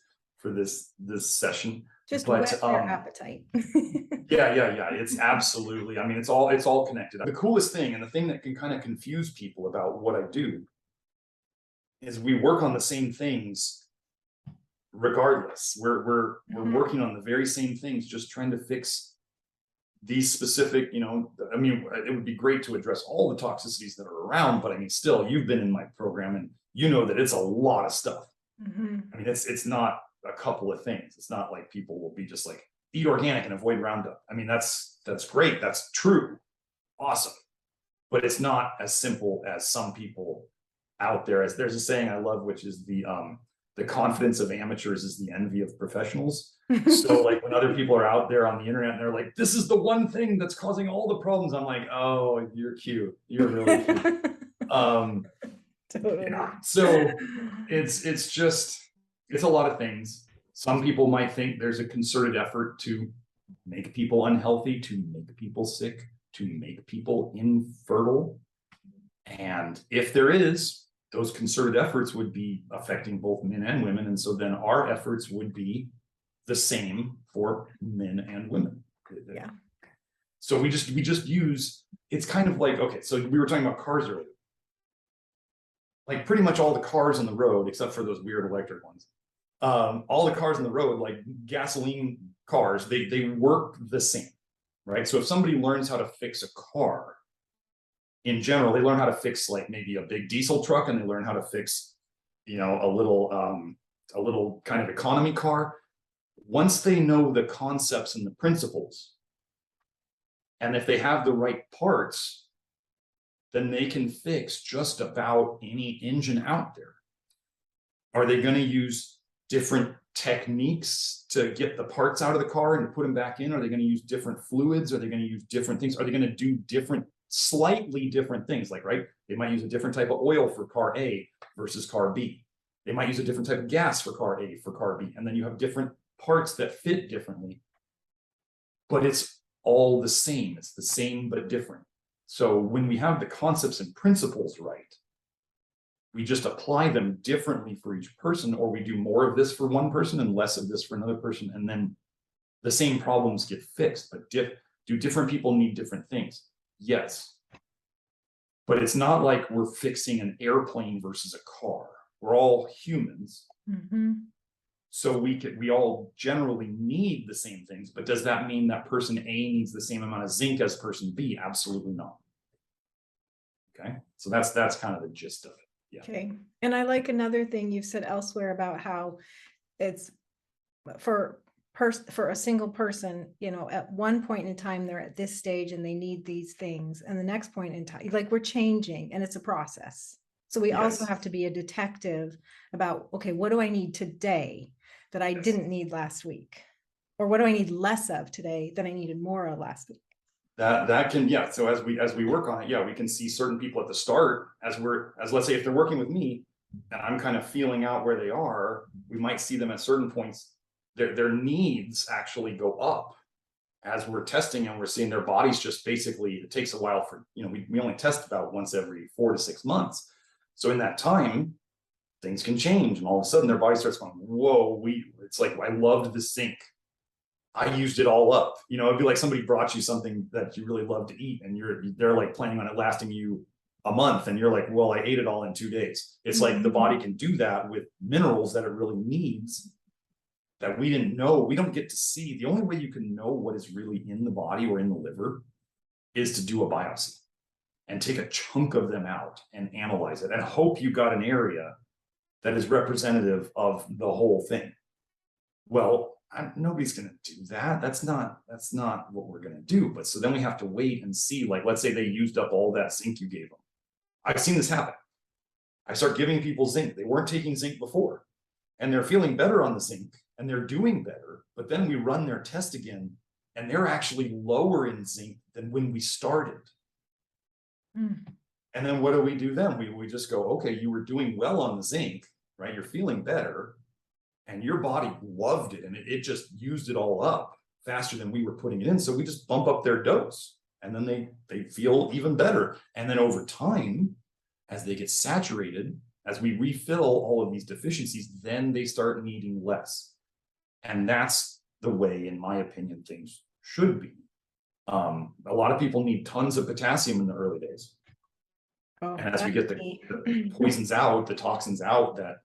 session. Just whet their appetite. Yeah. It's absolutely, it's all connected. The coolest thing, and the thing that can kind of confuse people about what I do, is we work on the same things regardless. We're working on the very same things, just trying to fix these specific, it would be great to address all the toxicities that are around, but still, you've been in my program and you know that it's a lot of stuff. It's not a couple of things. It's not like people will be just like, eat organic and avoid Roundup. That's great. That's true. Awesome. But it's not as simple as some people out there. As there's a saying I love, which is the confidence of amateurs is the envy of professionals. So like when other people are out there on the internet and they're like, this is the one thing that's causing all the problems, I'm like, oh, you're cute. You're really cute. Totally. Yeah. So it's a lot of things. Some people might think there's a concerted effort to make people unhealthy, to make people sick, to make people infertile. And if there is, those concerted efforts would be affecting both men and women. And so then our efforts would be the same for men and women. Yeah. So we just use, it's kind of like, okay, so we were talking about cars earlier. Like pretty much all the cars on the road, except for those weird electric ones, all the cars on the road, like gasoline cars, they work the same, right? So if somebody learns how to fix a car, in general, they learn how to fix like maybe a big diesel truck, and they learn how to fix, a little kind of economy car. Once they know the concepts and the principles, And if they have the right parts, then they can fix just about any engine out there. Are they going to use different techniques to get the parts out of the car and put them back in? Are they going to use different fluids? Are they going to use different things? Are they going to do different, slightly different things? Like, right, they might use a different type of oil for car A versus car B. They might use a different type of gas for car A for car B. And then you have different parts that fit differently. But it's all the same. It's the same but different. So when we have the concepts and principles right, we just apply them differently for each person, or we do more of this for one person and less of this for another person. And then the same problems get fixed. But do different people need different things? Yes. But it's not like we're fixing an airplane versus a car. We're all humans. So we all generally need the same things, but does that mean that person A needs the same amount of zinc as person B? Absolutely not. Okay, so that's kind of the gist of it. Yeah. Okay, and I like another thing you've said elsewhere about how it's for a single person, you know, at one point in time they're at this stage and they need these things, and the next point in time, like, we're changing and it's a process. So we also have to be a detective about, okay, what do I need today that I didn't need last week? Or what do I need less of today than I needed more of last week? That can, yeah. So as we work on it, yeah, we can see certain people at the start as let's say if they're working with me and I'm kind of feeling out where they are, we might see them at certain points, their needs actually go up as we're testing, and we're seeing their bodies just basically, it takes a while for, you know, we only test about once every 4 to 6 months. So in that time, things can change, and all of a sudden their body starts going, whoa, it's like, I loved the zinc. I used it all up. You know, it'd be like somebody brought you something that you really love to eat, and they're like planning on it lasting you a month, and you're like, well, I ate it all in 2 days. It's like the body can do that with minerals that it really needs that we didn't know. We don't get to see. The only way you can know what is really in the body or in the liver is to do a biopsy and take a chunk of them out and analyze it and hope you got an area that is representative of the whole thing. Well, nobody's going to do that. That's not what we're going to do. But so then we have to wait and see, like, let's say they used up all that zinc you gave them. I've seen this happen. I start giving people zinc. They weren't taking zinc before, and they're feeling better on the zinc and they're doing better. But then we run their test again and they're actually lower in zinc than when we started. And then what do we do then? We just go, okay, you were doing well on the zinc, right? You're feeling better, and your body loved it, and it just used it all up faster than we were putting it in. So we just bump up their dose, and then they feel even better. And then over time, as they get saturated, as we refill all of these deficiencies, then they start needing less. And that's the way, in my opinion, things should be. A lot of people need tons of potassium in the early days. And as we get the poisons out, the toxins out that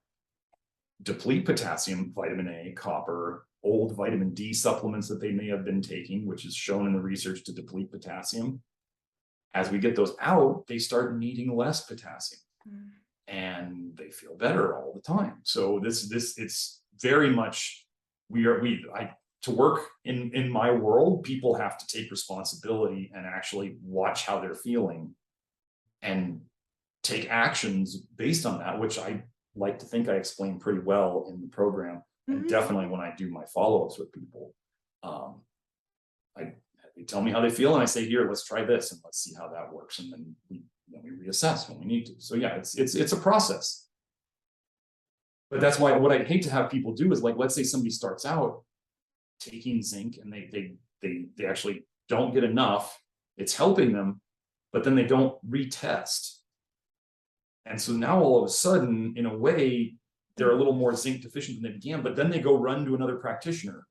deplete potassium, vitamin A, copper, old vitamin D supplements that they may have been taking, which is shown in the research to deplete potassium. As we get those out, they start needing less potassium, and they feel better all the time. So it's very much, to work in my world, people have to take responsibility and actually watch how they're feeling and take actions based on that, which I like to think I explain pretty well in the program. And definitely when I do my follow-ups with people, they tell me how they feel, and I say, here, let's try this and let's see how that works. And then we reassess when we need to. So yeah, it's a process. But that's why what I'd hate to have people do is, like, let's say somebody starts out taking zinc and they actually don't get enough. It's helping them, but then they don't retest. And so now all of a sudden, in a way, they're a little more zinc deficient than they began, but then they go run to another practitioner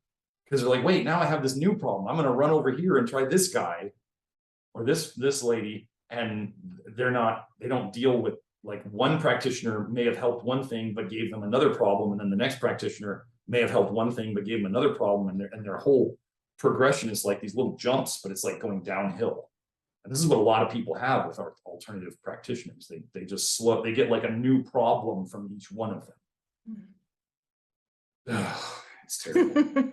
because they're like, wait, now I have this new problem. I'm going to run over here and try this guy or this lady. And they don't deal with, like, one practitioner may have helped one thing, but gave them another problem. And then the next practitioner may have helped one thing, but gave them another problem. And their whole progression is like these little jumps, but it's like going downhill. And this is what a lot of people have with our alternative practitioners. They just they get like a new problem from each one of them. It's terrible.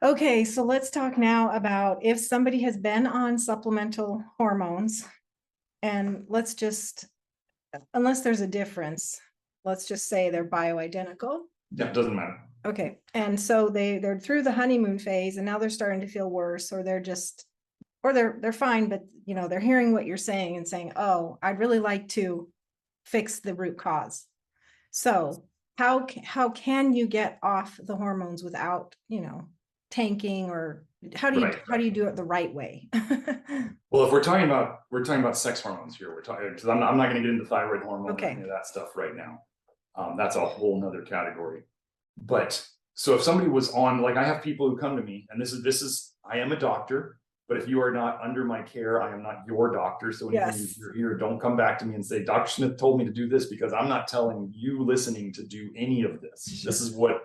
Okay, so let's talk now about if somebody has been on supplemental hormones, and let's just, unless there's a difference, let's just say they're bioidentical. Yeah, it doesn't matter. Okay, and so they're through the honeymoon phase and now they're starting to feel worse, or they're just, or they're fine, but you know, they're hearing what you're saying and saying, oh, I'd really like to fix the root cause. So how can you get off the hormones without, you know, tanking, or how do Right. you do it the right way? Well, if we're talking about sex hormones here, we're talking, because I'm not going to get into thyroid hormone or Okay. any of that stuff right now. That's a whole nother category. But so if somebody was on, like, I have people who come to me, and this is I am a doctor, but if you are not under my care, I am not your doctor. So anything Yes. you're here, don't come back to me and say, Dr. Smith told me to do this, because I'm not telling you listening to do any of this. This is what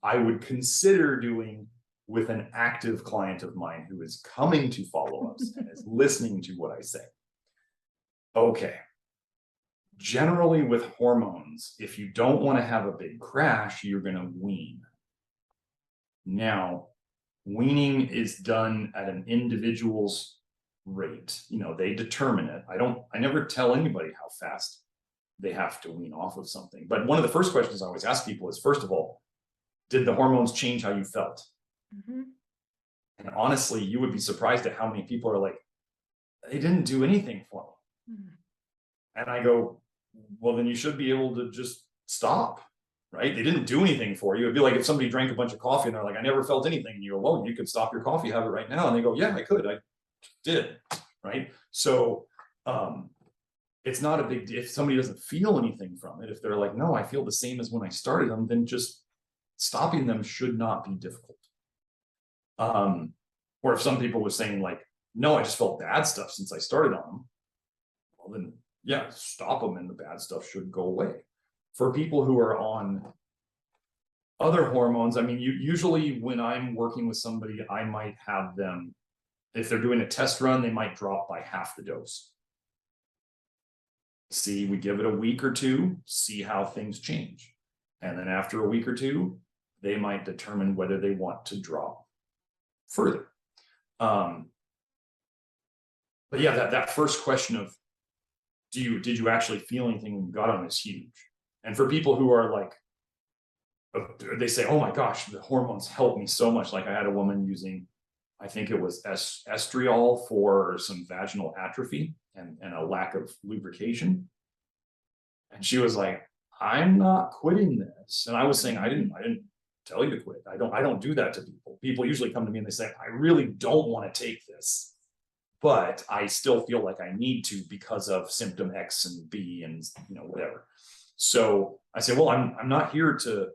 I would consider doing with an active client of mine who is coming to follow-ups and is listening to what I say. Okay. Generally with hormones, if you don't want to have a big crash, you're going to wean. Now, weaning is done at an individual's rate. You know, they determine it. I never tell anybody how fast they have to wean off of something. But one of the first questions I always ask people is, first of all, did the hormones change how you felt? Mm-hmm. And honestly, you would be surprised at how many people are like, they didn't do anything for me. Mm-hmm. And I go, well, then you should be able to just stop, right? They didn't do anything for you. It'd be like if somebody drank a bunch of coffee and they're like, I never felt anything. And you go, well, you could stop your coffee habit right now. And they go, yeah, I could. I did, right? So it's not a big deal. If somebody doesn't feel anything from it, if they're like, no, I feel the same as when I started them, then just stopping them should not be difficult. Or if some people were saying like, no, I just felt bad stuff since I started on them, well then, yeah, stop them and the bad stuff should go away. For people who are on other hormones, I mean, usually when I'm working with somebody, I might have them, if they're doing a test run, they might drop by half the dose. See, we give it a week or two, see how things change. And then after a week or two, they might determine whether they want to drop further. But yeah, that first question of did you actually feel anything when you got on is huge. And for people who are like, they say, oh my gosh, the hormones helped me so much. Like I had a woman using, I think it was estriol for some vaginal atrophy and a lack of lubrication. And she was like, I'm not quitting this. And I was saying, I didn't tell you to quit. I don't do that to people. People usually come to me and they say, I really don't want to take this, but I still feel like I need to because of symptom X and B and, you know, whatever. So I say, well, I'm not here to,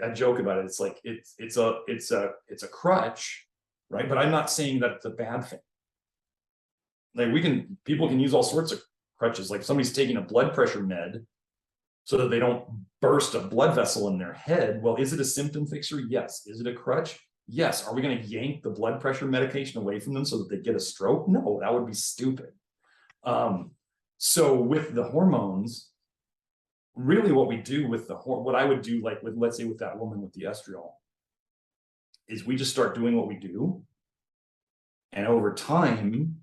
I joke about it. It's like, it's a crutch, right? But I'm not saying that it's a bad thing. Like people can use all sorts of crutches. Like if somebody's taking a blood pressure med so that they don't burst a blood vessel in their head. Well, is it a symptom fixer? Yes. Is it a crutch? Yes. Are we going to yank the blood pressure medication away from them so that they get a stroke? No, that would be stupid. So with the hormones, really what we do with what I would do, like with, let's say with that woman with the estriol, is we just start doing what we do. And over time,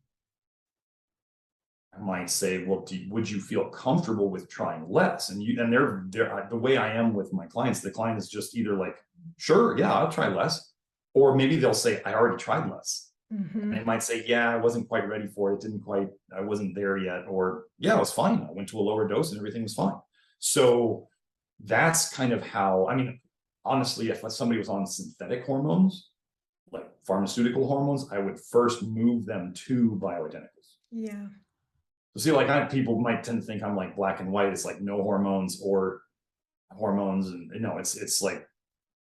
I might say, well, would you feel comfortable with trying less? And they're the way I am with my clients, the client is just either like, sure, yeah, I'll try less. Or maybe they'll say, I already tried less. Mm-hmm. And they might say, yeah, I wasn't quite ready for it. I wasn't there yet. Or yeah, it was fine. I went to a lower dose and everything was fine. So that's kind of how, I mean, honestly, if somebody was on synthetic hormones, like pharmaceutical hormones, I would first move them to bioidenticals. Yeah. So see, like people might tend to think I'm like black and white. It's like no hormones or hormones. And no, it's like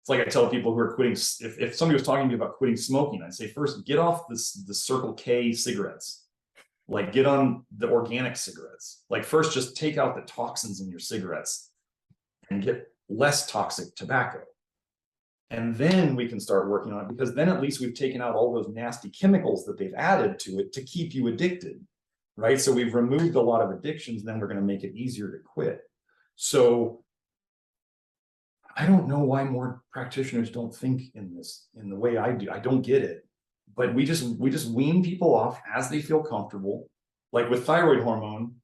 I tell people who are quitting, if somebody was talking to me about quitting smoking, I'd say first get off the Circle K cigarettes, like get on the organic cigarettes. Like first just take out the toxins in your cigarettes and get less toxic tobacco. And then we can start working on it, because then at least we've taken out all those nasty chemicals that they've added to it to keep you addicted, right? So we've removed a lot of addictions, then we're going to make it easier to quit. So I don't know why more practitioners don't think in the way I do. I don't get it. But we just wean people off as they feel comfortable. Like with thyroid hormone,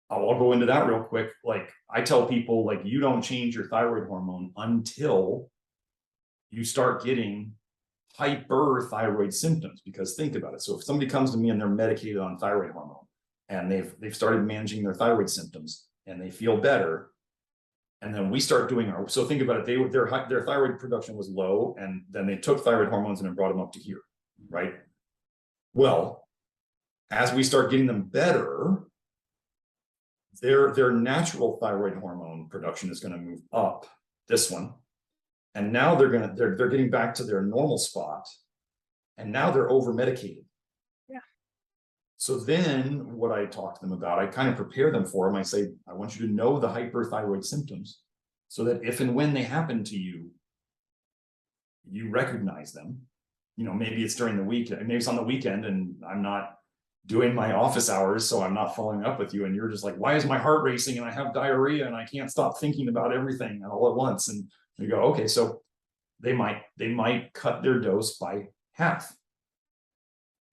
I'll go into that real quick. Like I tell people, like, you don't change your thyroid hormone until you start getting hyperthyroid symptoms. Because think about it. So if somebody comes to me and they're medicated on thyroid hormone and they've started managing their thyroid symptoms and they feel better, and then we start doing our, so think about it, their thyroid production was low, and then they took thyroid hormones and it brought them up to here, right? Well, as we start getting them better, their natural thyroid hormone production is going to move up, this one, and now they're getting back to their normal spot, and now they're over medicated. Yeah. So then what I talk to them about, I kind of prepare them for them. I say, I want you to know the hyperthyroid symptoms so that if and when they happen to you, you recognize them. You know, maybe it's during the week, maybe it's on the weekend and I'm not doing my office hours, so I'm not following up with you, and you're just like, why is my heart racing and I have diarrhea and I can't stop thinking about everything all at once? And you go, okay, so they might cut their dose by half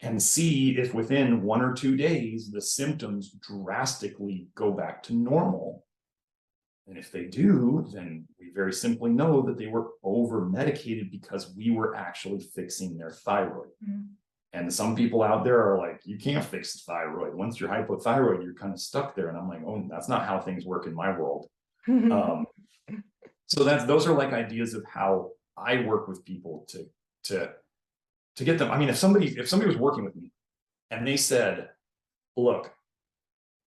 and see if within 1 or 2 days the symptoms drastically go back to normal. And if they do, then we very simply know that they were over medicated because we were actually fixing their thyroid. Mm-hmm. And some people out there are like, you can't fix the thyroid. Once you're hypothyroid, you're kind of stuck there. And I'm like, oh, that's not how things work in my world. So those are like ideas of how I work with people to get them. I mean, if somebody was working with me and they said, look,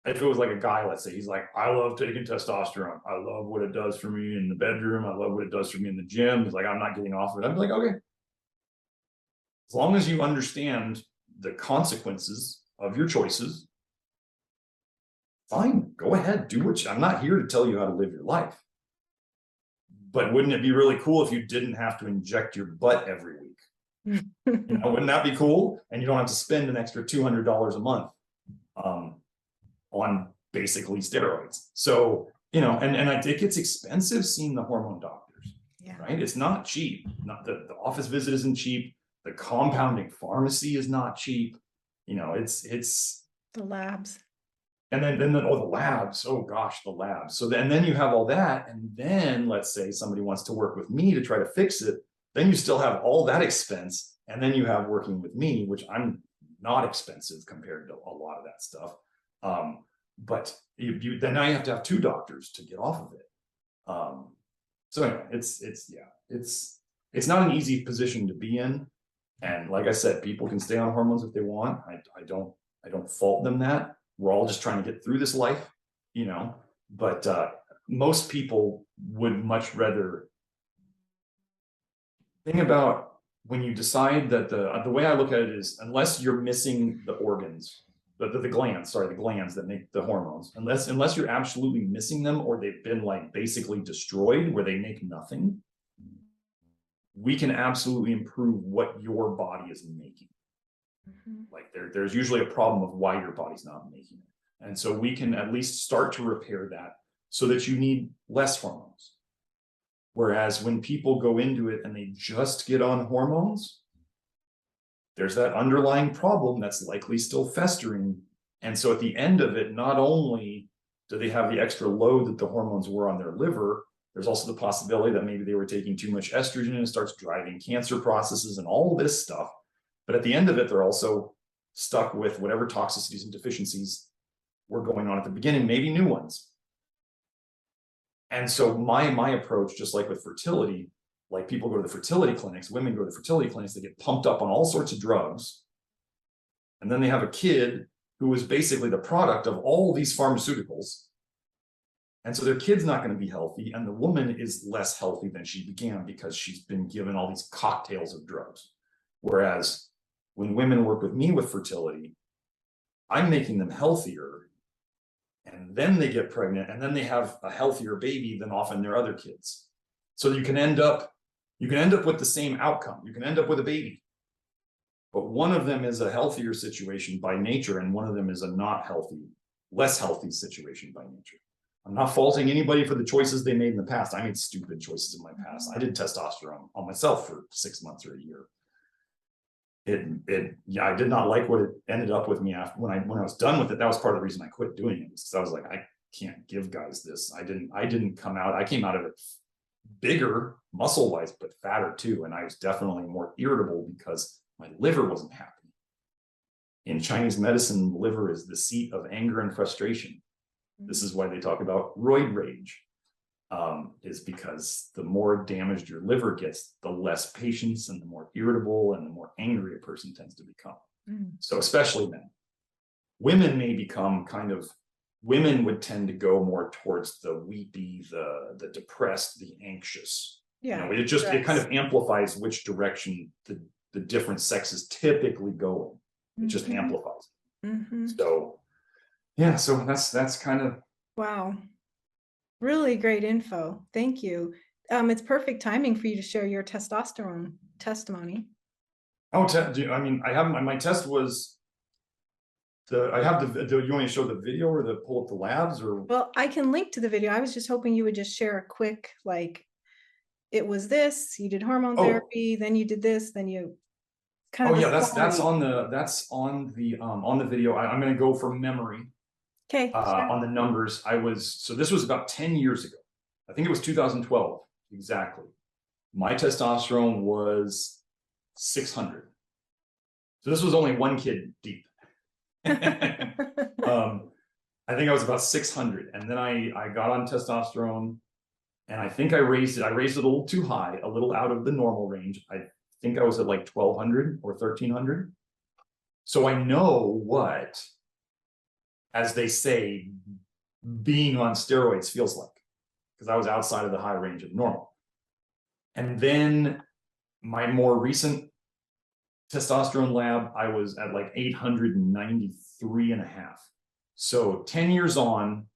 if it was like a guy, let's say, he's like, I love taking testosterone. I love what it does for me in the bedroom. I love what it does for me in the gym. He's like, I'm not getting off of it. I'd be like, okay. As long as you understand the consequences of your choices, fine, go ahead, do what I'm not here to tell you how to live your life. But wouldn't it be really cool if you didn't have to inject your butt every week? You know, wouldn't that be cool? And you don't have to spend an extra $200 a month on basically steroids. So, you know, and it gets expensive seeing the hormone doctors, right? It's not cheap. Not the office visit isn't cheap. The compounding pharmacy is not cheap. You know, it's the labs. And then the labs, oh gosh, the labs. So then you have all that. And then let's say somebody wants to work with me to try to fix it. Then you still have all that expense. And then you have working with me, which I'm not expensive compared to a lot of that stuff. But then now you have to have 2 doctors to get off of it. So anyway, it's not an easy position to be in. And like I said, people can stay on hormones if they want. I don't fault them that. We're all just trying to get through this life, you know, but most people would much rather think about when you decide that the way I look at it is, unless you're missing the organs, the glands that make the hormones, unless you're absolutely missing them or they've been like basically destroyed where they make nothing, we can absolutely improve what your body is making. Like there's usually a problem of why your body's not making it. And so we can at least start to repair that so that you need less hormones. Whereas when people go into it and they just get on hormones, there's that underlying problem that's likely still festering. And so at the end of it, not only do they have the extra load that the hormones were on their liver, there's also the possibility that maybe they were taking too much estrogen and it starts driving cancer processes and all this stuff. But at the end of it, they're also stuck with whatever toxicities and deficiencies were going on at the beginning, maybe new ones. And so my approach, just like with fertility, like people go to the fertility clinics, women go to the fertility clinics, they get pumped up on all sorts of drugs. And then they have a kid who is basically the product of all these pharmaceuticals. And so their kid's not going to be healthy. And the woman is less healthy than she began because she's been given all these cocktails of drugs. Whereas when women work with me with fertility, I'm making them healthier, and then they get pregnant, and then they have a healthier baby than often their other kids. So you can end up with the same outcome. You can end up with a baby, but one of them is a healthier situation by nature, and one of them is a not healthy, less healthy situation by nature. I'm not faulting anybody for the choices they made in the past. I made stupid choices in my past. I did testosterone on myself for 6 months or a year. Yeah, I did not like what it ended up with me after when I was done with it. That was part of the reason I quit doing it, because I was like, I can't give guys this. I didn't come out. I came out of it bigger muscle wise, but fatter too. And I was definitely more irritable because my liver wasn't happy. In Chinese medicine, the liver is the seat of anger and frustration. This is why they talk about roid rage, is because the more damaged your liver gets, the less patience and the more irritable and the more angry a person tends to become. So especially men. Women may become women would tend to go more towards the weepy, the depressed, the anxious. Yeah. It kind of amplifies which direction the different sexes typically go in. It just amplifies. So yeah, so that's kind of. Wow. Really great info. Thank you. It's perfect timing for you to share your testosterone testimony. Oh, I mean, I have my test was I have do you want me to show the video or pull up the labs or? Well, I can link to the video. I was just hoping you would just share a quick, like, it was this, you did hormone therapy, then you did this, then you kind of. Oh yeah, that's on the video. I'm going to go from memory. Okay. Sure. On the numbers, this was about 10 years ago. I think it was 2012 exactly. My testosterone was 600. So this was only one kid deep. I think I was about 600, and then I got on testosterone, and I think I raised it a little too high, a little out of the normal range. I think I was at like 1200 or 1300. So I know what, as they say, being on steroids feels like, because I was outside of the high range of normal. And then my more recent testosterone lab, I was at like 893 and a half. So 10 years on,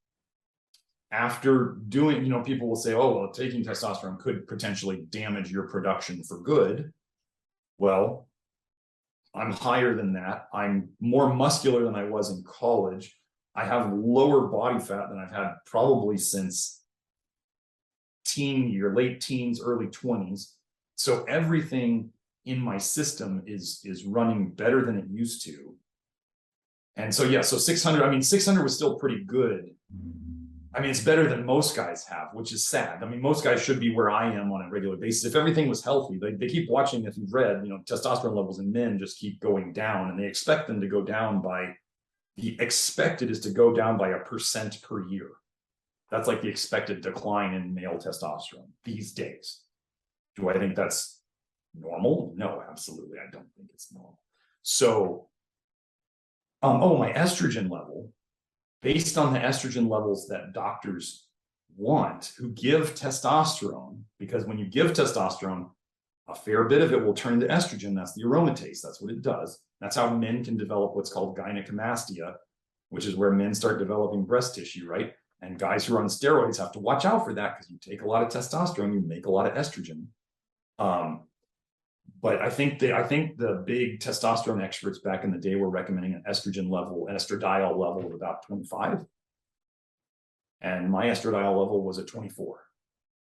after doing, people will say, oh, well, taking testosterone could potentially damage your production for good. Well, I'm higher than that. I'm more muscular than I was in college. I have lower body fat than I've had probably since late teens, early 20s. So everything in my system is running better than it used to. And so, yeah, so 600, 600 was still pretty good. It's better than most guys have, which is sad. Most guys should be where I am on a regular basis. If everything was healthy, they keep watching, if you've read, testosterone levels in men just keep going down, and they expect them to go down by, the expected is to go down by 1% per year. That's like the expected decline in male testosterone these days. Do I think that's normal? No, absolutely. I don't think it's normal. So, my estrogen level, based on the estrogen levels that doctors want who give testosterone, because when you give testosterone, a fair bit of it will turn into estrogen. That's the aromatase. That's what it does. That's how men can develop what's called gynecomastia, which is where men start developing breast tissue, right? And guys who are on steroids have to watch out for that, because you take a lot of testosterone, you make a lot of estrogen. But I think the big testosterone experts back in the day were recommending an estrogen level, an estradiol level of about 25. And my estradiol level was at 24.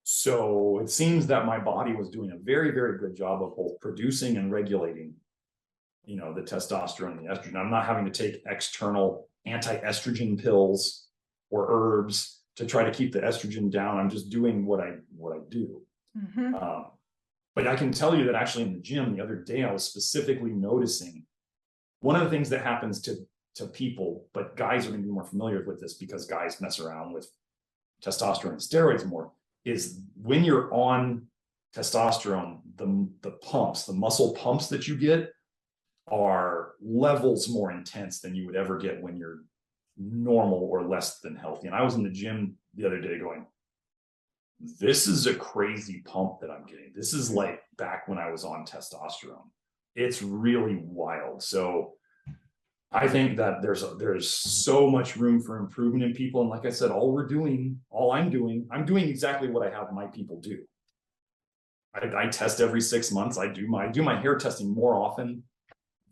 So it seems that my body was doing a very, very good job of both producing and regulating, the testosterone and the estrogen. I'm not having to take external anti-estrogen pills or herbs to try to keep the estrogen down. I'm just doing what I do. But I can tell you that actually in the gym the other day, I was specifically noticing one of the things that happens to people, but guys are going to be more familiar with this because guys mess around with testosterone and steroids more, is when you're on testosterone, the muscle pumps that you get are levels more intense than you would ever get when you're normal or less than healthy. And I was in the gym the other day going, this is a crazy pump that I'm getting. This is like back when I was on testosterone. It's really wild. So I think that there's so much room for improvement in people. And like I said, I'm doing exactly what I have my people do. I test every 6 months. I do my hair testing more often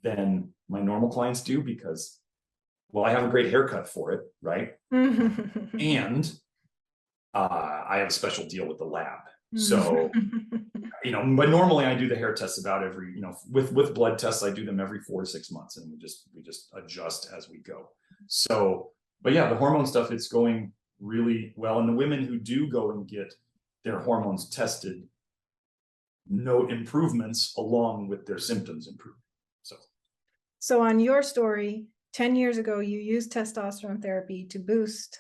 than my normal clients do because, well, I have a great haircut for it, right? And I have a special deal with the lab. Mm. So, but normally I do the hair tests about every, with blood tests, I do them every 4 to 6 months, and we just adjust as we go. So, but yeah, the hormone stuff, it's going really well. And the women who do go and get their hormones tested note improvements along with their symptoms improving. So on your story, 10 years ago, you used testosterone therapy to boost,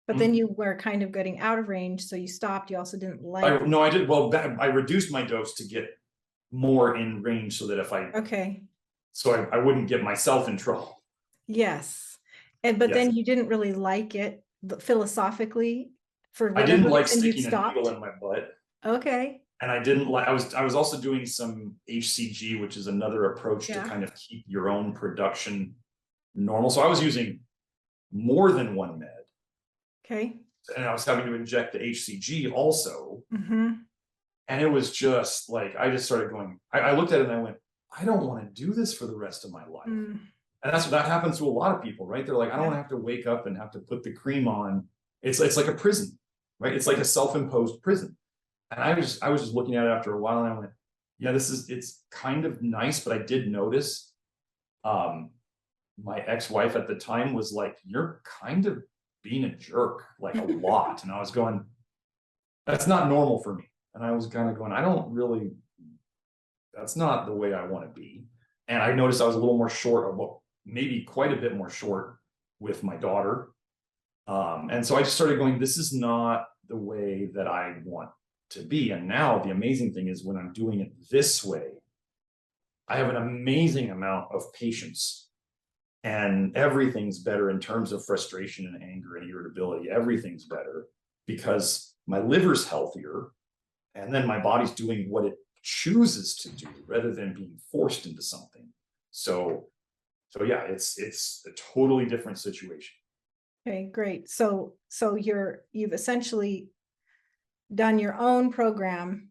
but then you were kind of getting out of range. So you stopped. You also didn't like. No, I did. Well, I reduced my dose to get more in range so that I wouldn't get myself in trouble. Yes. But then you didn't really like it philosophically for whatever I didn't like reason, sticking a needle in my butt. Okay. And I didn't like, I was also doing some HCG, which is another approach to kind of keep your own production normal. So I was using more than one med. Okay. And I was having to inject the HCG also. Mm-hmm. And it was just like, I just started going, I looked at it and I went, I don't want to do this for the rest of my life. And that happens to a lot of people, right? They're like, I don't want to have to wake up and have to put the cream on. It's like a prison, right? It's like a self-imposed prison. And I was just looking at it after a while and I went, yeah, it's kind of nice, but I did notice my ex-wife at the time was like, you're kind of being a jerk, like a lot. And I was going, that's not normal for me. And I was kind of going, that's not the way I want to be. And I noticed I was a little more short, or maybe quite a bit more short with my daughter. And so I just started going, this is not the way that I want to be. And now the amazing thing is when I'm doing it this way, I have an amazing amount of patience, and everything's better in terms of frustration and anger and irritability. Everything's better because my liver's healthier, and then my body's doing what it chooses to do rather than being forced into something. So yeah, it's a totally different situation. Okay, great. So you've essentially done your own program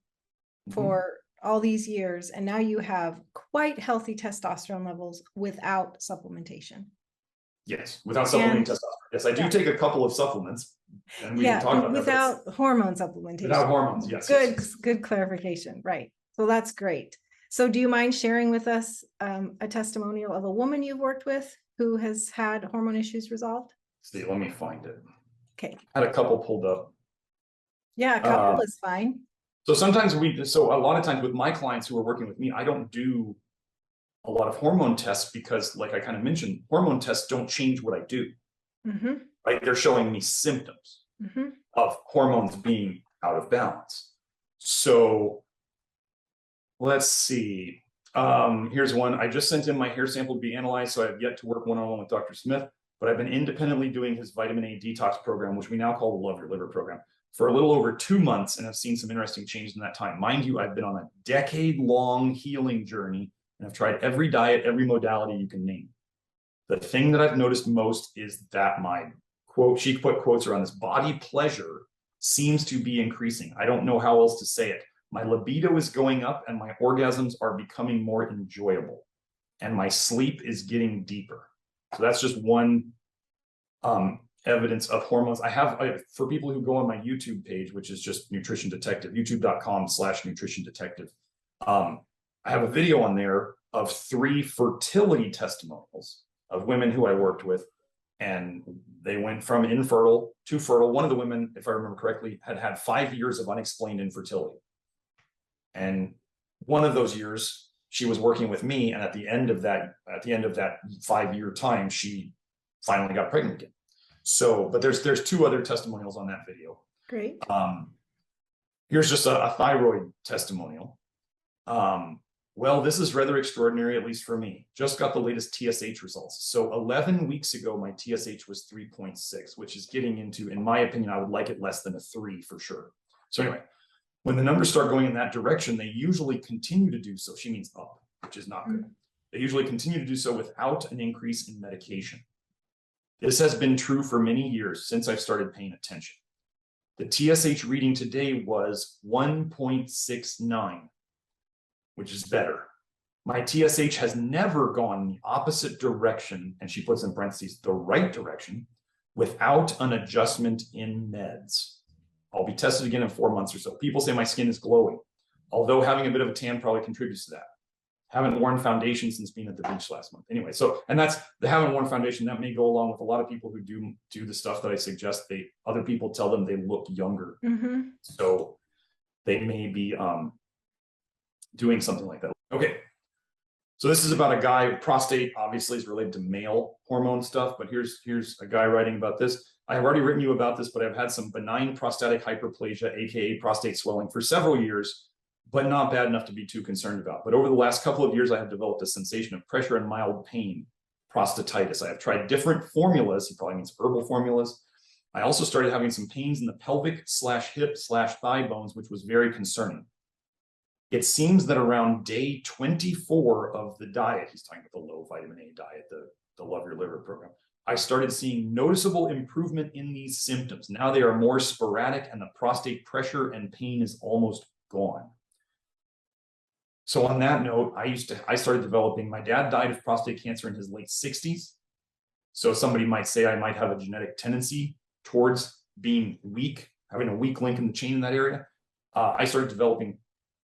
for all these years, and now you have quite healthy testosterone levels without supplementation. Yes, without supplementing testosterone. Yes, I do take a couple of supplements, and we can talk about without that. Hormone supplementation. Without hormones, yes. Good clarification. Right. So that's great. So do you mind sharing with us a testimonial of a woman you've worked with who has had hormone issues resolved? See, let me find it. Okay. I had a couple pulled up. Yeah, a couple is fine. So a lot of times with my clients who are working with me, I don't do a lot of hormone tests because, like I kind of mentioned, hormone tests don't change what I do. Right? They're showing me symptoms of hormones being out of balance. So let's see. Here's one. I just sent in my hair sample to be analyzed, so I have yet to work one-on-one with Dr. Smith, but I've been independently doing his vitamin A detox program, which we now call the Love Your Liver program, for a little over 2 months, and have seen some interesting changes in that time. Mind you, I've been on a decade-long healing journey, and I've tried every diet, every modality you can name. The thing that I've noticed most is that my quote, she put quotes around this, body pleasure seems to be increasing. I don't know how else to say it. My libido is going up and my orgasms are becoming more enjoyable, and my sleep is getting deeper. So that's just one evidence of hormones. For people who go on my YouTube page, which is just Nutrition Detective, youtube.com/Nutrition Detective. I have a video on there of 3 fertility testimonials of women who I worked with, and they went from infertile to fertile. One of the women, if I remember correctly, had 5 years of unexplained infertility. And one of those years she was working with me, and at the end of that 5-year time, she finally got pregnant again. So, but there's 2 other testimonials on that video. Great. Here's just a thyroid testimonial. Well, this is rather extraordinary, at least for me. Just got the latest TSH results. So 11 weeks ago, my TSH was 3.6, which is getting into, in my opinion, I would like it less than a 3 for sure. So anyway, when the numbers start going in that direction, they usually continue to do so. She means up, which is not good. They usually continue to do so without an increase in medication. This has been true for many years since I've started paying attention. The TSH reading today was 1.69, which is better. My TSH has never gone the opposite direction, and she puts in parentheses, the right direction, without an adjustment in meds. I'll be tested again in 4 months or so. People say my skin is glowing, although having a bit of a tan probably contributes to that. Haven't worn foundation since being at the beach last month. Anyway, so, and that's the haven't worn foundation. That may go along with a lot of people who do the stuff that I suggest. Other people tell them they look younger. So they may be doing something like that. Okay. So this is about a guy. Prostate obviously is related to male hormone stuff, but here's a guy writing about this. I have already written you about this, but I've had some benign prostatic hyperplasia, aka prostate swelling, for several years, but not bad enough to be too concerned about. But over the last couple of years, I have developed a sensation of pressure and mild pain, prostatitis. I have tried different formulas. He probably means herbal formulas. I also started having some pains in the pelvic/hip/thigh bones, which was very concerning. It seems that around day 24 of the diet, he's talking about the low vitamin A diet, the Love Your Liver program, I started seeing noticeable improvement in these symptoms. Now they are more sporadic and the prostate pressure and pain is almost gone. So on that note, I started developing, my dad died of prostate cancer in his late 60s. So somebody might say I might have a genetic tendency towards being weak, having a weak link in the chain in that area. I started developing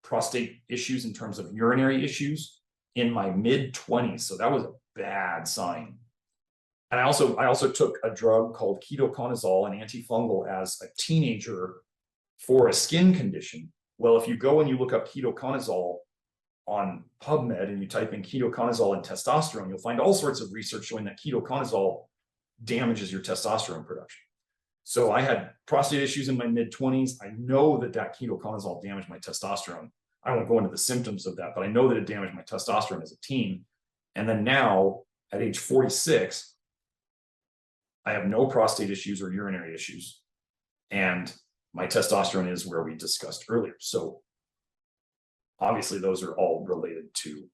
prostate issues in terms of urinary issues in my mid-20s. So that was a bad sign. And I also took a drug called ketoconazole, an antifungal, as a teenager for a skin condition. Well, if you go and you look up ketoconazole on PubMed and you type in ketoconazole and testosterone, you'll find all sorts of research showing that ketoconazole damages your testosterone production. So I had prostate issues in my mid-20s. I know that ketoconazole damaged my testosterone. I won't go into the symptoms of that, but I know that it damaged my testosterone as a teen. And then now, at age 46, I have no prostate issues or urinary issues. And my testosterone is where we discussed earlier. So obviously those are all related to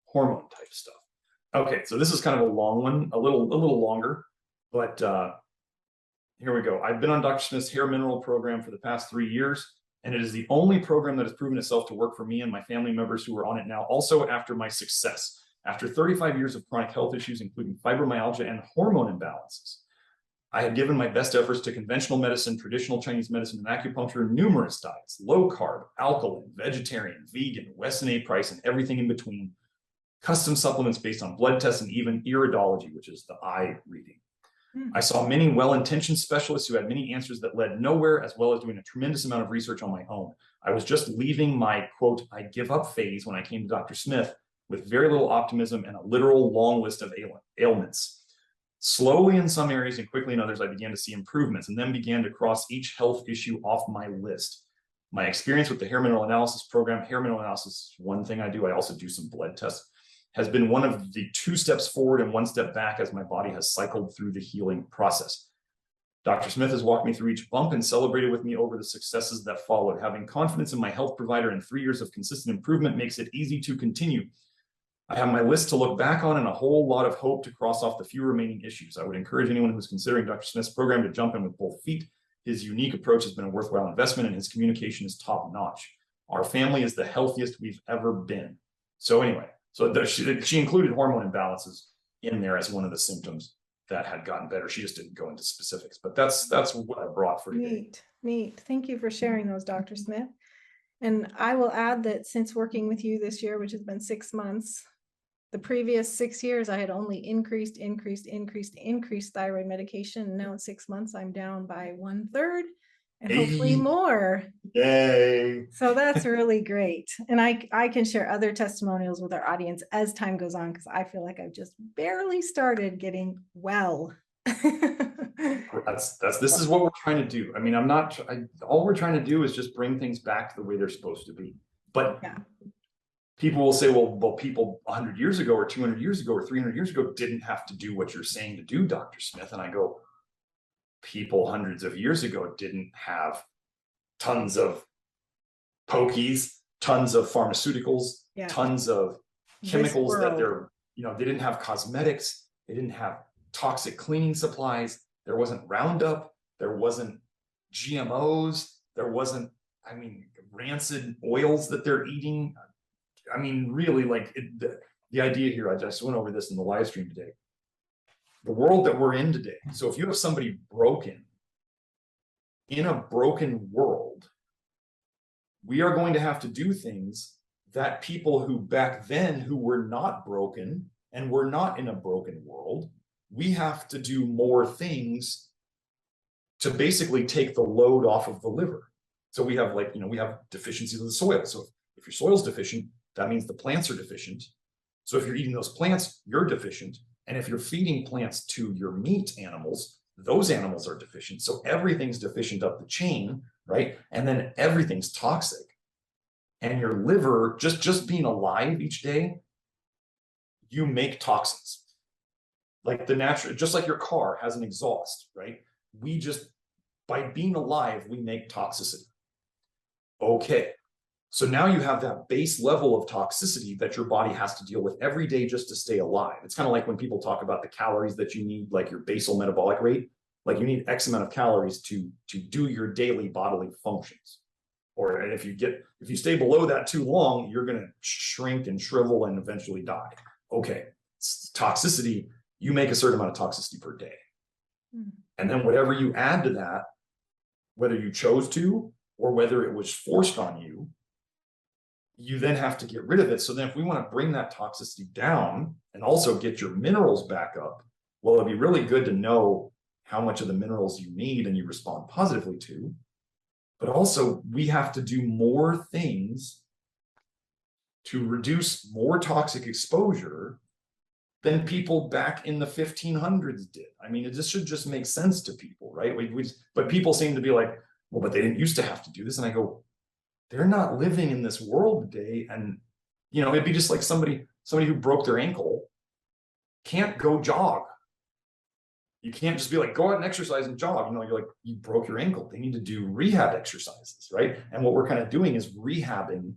hormone type stuff. Okay, so this is kind of a long one, a little longer, but here we go. I've been on Dr. Smith's hair mineral program for the past 3 years, and it is the only program that has proven itself to work for me and my family members who are on it now, also after my success. After 35 years of chronic health issues, including fibromyalgia and hormone imbalances, I had given my best efforts to conventional medicine, traditional Chinese medicine, and acupuncture, numerous diets, low carb, alkaline, vegetarian, vegan, Weston A. Price, and everything in between, custom supplements based on blood tests, and even iridology, which is the eye reading. I saw many well-intentioned specialists who had many answers that led nowhere, as well as doing a tremendous amount of research on my own. I was just leaving my, quote, I give up phase when I came to Dr. Smith with very little optimism and a literal long list of ailments. Slowly in some areas and quickly in others, I began to see improvements and then began to cross each health issue off my list. My experience with the hair mineral analysis program, hair mineral analysis is one thing I do. I also do some blood tests, has been one of the 2 steps forward and 1 step back as my body has cycled through the healing process. Dr. Smith has walked me through each bump and celebrated with me over the successes that followed. Having confidence in my health provider and 3 years of consistent improvement makes it easy to continue. I have my list to look back on and a whole lot of hope to cross off the few remaining issues. I would encourage anyone who's considering Dr. Smith's program to jump in with both feet. His unique approach has been a worthwhile investment and his communication is top notch. Our family is the healthiest we've ever been. So anyway, so she included hormone imbalances in there as one of the symptoms that had gotten better. She just didn't go into specifics, but that's what I brought for today. Neat. Thank you for sharing those, Dr. Smith. And I will add that since working with you this year, which has been 6 months, the previous 6 years, I had only increased thyroid medication. And now in 6 months, I'm down by 1/3 and hopefully more. Yay. So that's really great. And I can share other testimonials with our audience as time goes on, because I feel like I've just barely started getting well. This is what we're trying to do. I mean, all we're trying to do is just bring things back to the way they're supposed to be. But yeah. People will say, well, people 100 years ago or 200 years ago or 300 years ago didn't have to do what you're saying to do, Dr. Smith. And I go, people hundreds of years ago didn't have tons of pokies, tons of pharmaceuticals, tons of chemicals that they didn't have cosmetics. They didn't have toxic cleaning supplies. There wasn't Roundup. There wasn't GMOs. There wasn't, rancid oils that they're eating. Really, the idea here, I just went over this in the live stream today. The world that we're in today. So if you have somebody broken in a broken world, we are going to have to do things that people who back then who were not broken and were not in a broken world, we have to do more things to basically take the load off of the liver. So we have we have deficiencies of the soil. So if your soil's deficient, that means the plants are deficient. So if you're eating those plants, you're deficient. And if you're feeding plants to your meat animals, those animals are deficient. So everything's deficient up the chain, right? And then everything's toxic. And your liver, just being alive each day, you make toxins. Like just like your car has an exhaust, right? By being alive, we make toxicity. Okay, so now you have that base level of toxicity that your body has to deal with every day just to stay alive. It's kind of like when people talk about the calories that you need, like your basal metabolic rate, like you need X amount of calories to do your daily bodily functions. Or if you stay below that too long, you're going to shrink and shrivel and eventually die. Okay, toxicity, you make a certain amount of toxicity per day. And then whatever you add to that, whether you chose to or whether it was forced on you, you then have to get rid of it. So then if we want to bring that toxicity down and also get your minerals back up, well, it'd be really good to know how much of the minerals you need and you respond positively to. But also we have to do more things to reduce more toxic exposure than people back in the 1500s did. I mean, this should just make sense to people, right? But people seem to be like, well, but they didn't used to have to do this. And I go, they're not living in this world today. And, it'd be just like somebody who broke their ankle can't go jog. You can't just be like, go out and exercise and jog. You're like, you broke your ankle. They need to do rehab exercises, right? And what we're kind of doing is rehabbing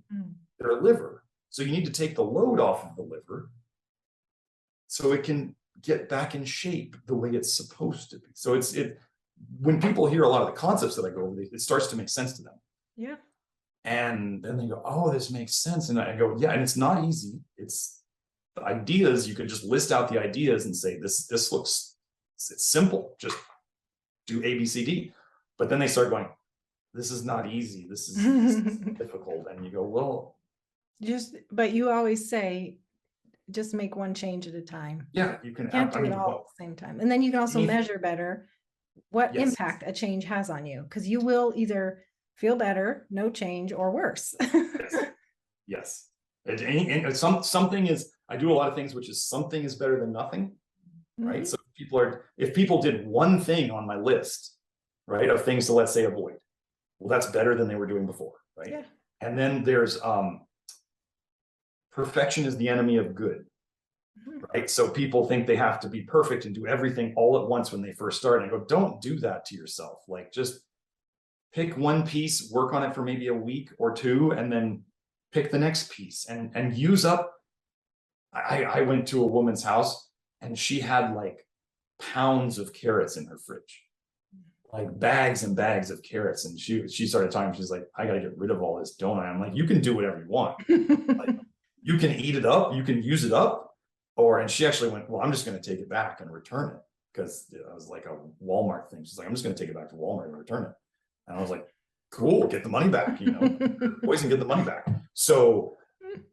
their liver. So you need to take the load off of the liver so it can get back in shape the way it's supposed to be. So when people hear a lot of the concepts that I go over, it starts to make sense to them. Yeah. And then they go, oh, this makes sense. And I go, yeah, and it's not easy. It's the ideas. You could just list out the ideas and say, this looks, it's simple. Just do A, B, C, D. But then they start going, this is not easy. This is difficult. And you go, well, but you always say, just make one change at a time. Yeah, you can't do it all at the same time. And then you can also measure better what impact a change has on you, because you will either feel better, no change, or worse. Yes. And something is, I do a lot of things, which is something is better than nothing, right? So if people did one thing on my list, right, of things to, let's say, avoid, well, that's better than they were doing before, right? Yeah. And then there's perfection is the enemy of good, right? So people think they have to be perfect and do everything all at once when they first start. And I go, don't do that to yourself. Like, just pick one piece, work on it for maybe a week or two, and then pick the next piece and use up. I went to a woman's house and she had like pounds of carrots in her fridge, like bags and bags of carrots. And she started talking, she's like, I got to get rid of all this, don't I? I'm like, you can do whatever you want. Like, you can eat it up, you can use it up, and she actually went, well, I'm just going to take it back and return it, because it was like a Walmart thing. She's like, I'm just going to take it back to Walmart and return it. And I was like, cool, get the money back, poison, get the money back. So,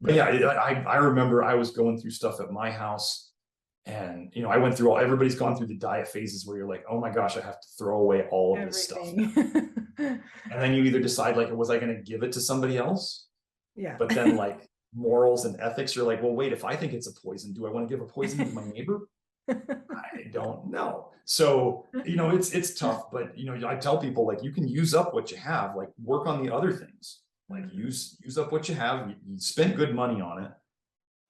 but yeah, I remember I was going through stuff at my house, and I went through everybody's gone through the diet phases where you're like, oh my gosh, I have to throw away all of this stuff. And then you either decide, like, was I going to give it to somebody else? Yeah. But then, like, morals and ethics, you're like, well, wait, if I think it's a poison, do I want to give a poison to my neighbor? I don't know. So, it's tough, but I tell people, like, you can use up what you have, like, work on the other things, like use up what you have. You spent good money on it,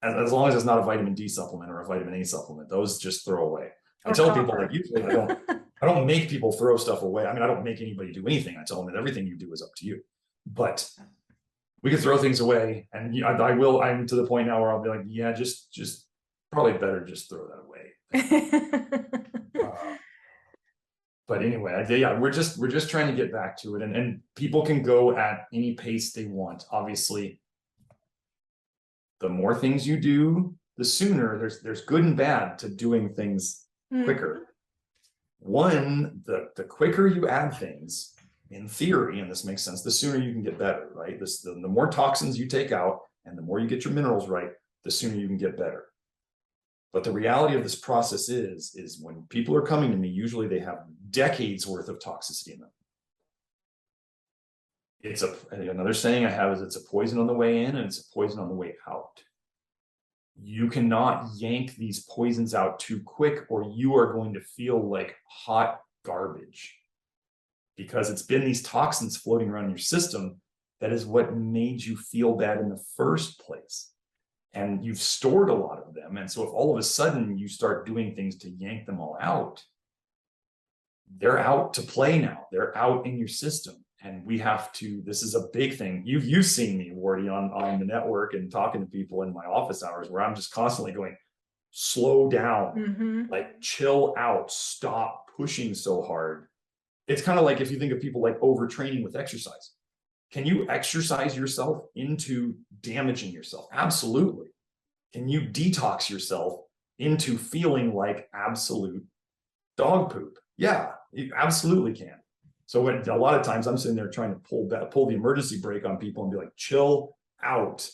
as long as it's not a vitamin D supplement or a vitamin A supplement. Those just throw away. I tell people, like, usually I don't make people throw stuff away. I mean, I don't make anybody do anything. I tell them that everything you do is up to you, but we can throw things away. And I'm to the point now where I'll be like, yeah, just probably better just throw that away. But anyway, yeah, we're just trying to get back to it, and people can go at any pace they want. Obviously, the more things you do, the sooner. There's good and bad to doing things quicker. One, the quicker you add things, in theory, and this makes sense, the sooner you can get better, right? The more toxins you take out and the more you get your minerals right, the sooner you can get better. But the reality of this process is when people are coming to me, usually they have decades worth of toxicity in them. It's another saying I have is it's a poison on the way in and it's a poison on the way out. You cannot yank these poisons out too quick or you are going to feel like hot garbage, because it's been these toxins floating around in your system that is what made you feel bad in the first place. And you've stored a lot of them. And so if all of a sudden you start doing things to yank them all out, they're out to play now. They're out in your system. And we have to, this is a big thing. You've seen me, Wardy, on the network and talking to people in my office hours where I'm just constantly going, slow down, like chill out, stop pushing so hard. It's kind of like if you think of people like overtraining with exercise. Can you exercise yourself into damaging yourself? Absolutely. Can you detox yourself into feeling like absolute dog poop? Yeah, you absolutely can. So a lot of times I'm sitting there trying to pull the emergency brake on people and be like, chill out,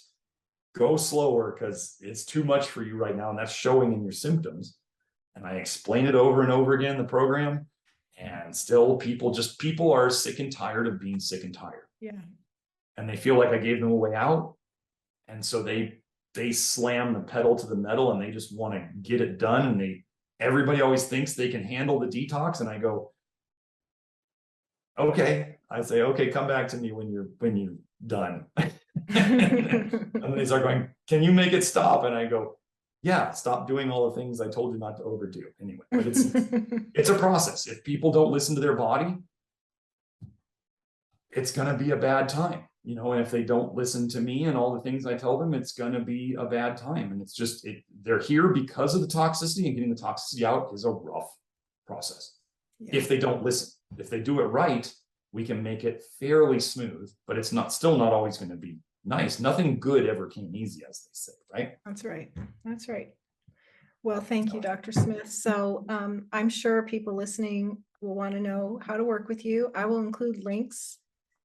go slower, because it's too much for you right now. And that's showing in your symptoms. And I explain it over and over again in the program. And still people are sick and tired of being sick and tired. Yeah. And they feel like I gave them a way out. And so they slam the pedal to the metal and they just want to get it done. And everybody always thinks they can handle the detox. And I go, okay. I say, okay, come back to me when you're done. And then they start going, can you make it stop? And I go, yeah, stop doing all the things I told you not to overdo. Anyway, but it's a process. If people don't listen to their body, it's going to be a bad time, and if they don't listen to me and all the things I tell them, it's going to be a bad time. And it's just, they're here because of the toxicity, and getting the toxicity out is a rough process. Yeah. If they don't listen, if they do it right, we can make it fairly smooth, but it's still not always going to be nice. Nothing good ever came easy, as they say, right? That's right. That's right. Well, thank you, Dr. Smith. So I'm sure people listening will want to know how to work with you. I will include links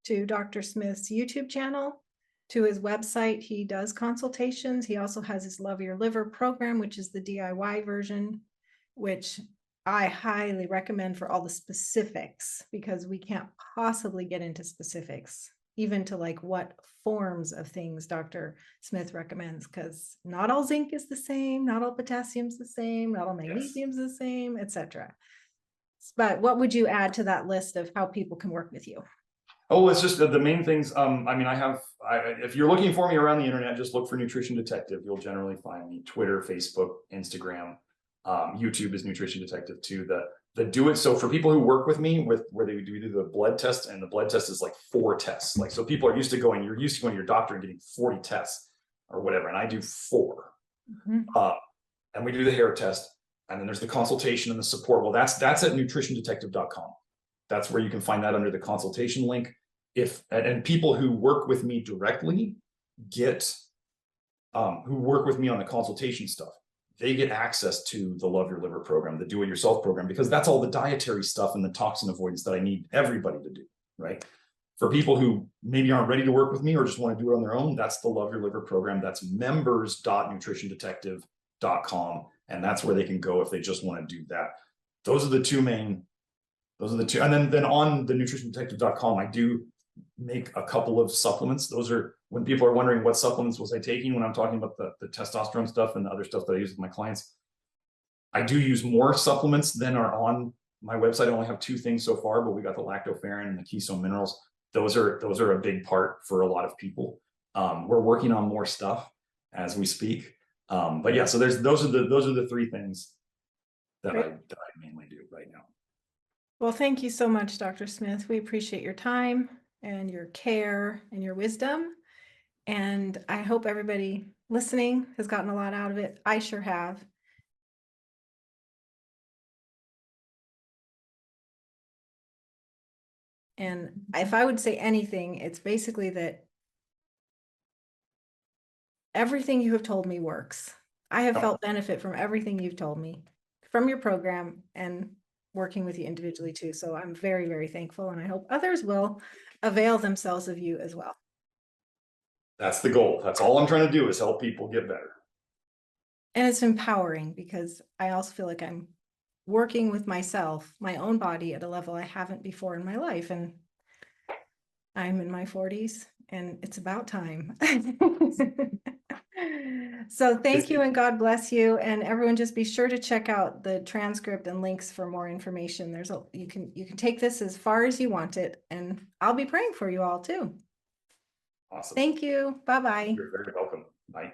to Dr. Smith's YouTube channel, to his website. He does consultations. He also has his Love Your Liver program, which is the DIY version, which I highly recommend for all the specifics, because we can't possibly get into specifics, even to like what forms of things Dr. Smith recommends, because not all zinc is the same, not all potassium's the same, not all magnesium's the same, etc. But what would you add to that list of how people can work with you? Oh, it's just the main things. If you're looking for me around the internet, just look for Nutrition Detective. You'll generally find me. Twitter, Facebook, Instagram, YouTube is Nutrition Detective too. The do it. So for people who work with me where they do the blood test, and the blood test is like 4 tests. Like, so people are used to going to your doctor and getting 40 tests or whatever. And I do 4. And we do the hair test. And then there's the consultation and the support. Well, that's at nutritiondetective.com. That's where you can find that under the consultation link. And people who work with me directly who work with me on the consultation stuff, they get access to the Love Your Liver program, the do-it-yourself program, because that's all the dietary stuff and the toxin avoidance that I need everybody to do, right? For people who maybe aren't ready to work with me or just want to do it on their own, that's the Love Your Liver program. That's members.nutritiondetective.com. And that's where they can go if they just want to do that. Those are the two. And then on the nutritiondetective.com, I do make a couple of supplements. Those are when people are wondering what supplements was I taking when I'm talking about the testosterone stuff and the other stuff that I use with my clients. I do use more supplements than are on my website. I only have 2 things so far, but we got the lactoferrin and the keystone minerals. Those are a big part for a lot of people. We're working on more stuff as we speak. But yeah, so those are the 3 things that I mainly do right now. Well, thank you so much, Dr. Smith. We appreciate your time and your care and your wisdom. And I hope everybody listening has gotten a lot out of it. I sure have. And if I would say anything, it's basically that everything you have told me works. I have felt benefit from everything you've told me from your program, and working with you individually too. So I'm very, very thankful, and I hope others will avail themselves of you as well. That's the goal. That's all I'm trying to do is help people get better. And it's empowering because I also feel like I'm working with myself, my own body at a level I haven't before in my life. And I'm in my 40s and it's about time. So thank you and God bless you. And everyone just be sure to check out the transcript and links for more information. You can take this as far as you want it, and I'll be praying for you all too. Awesome. Thank you. Bye-bye. You're very welcome. Bye.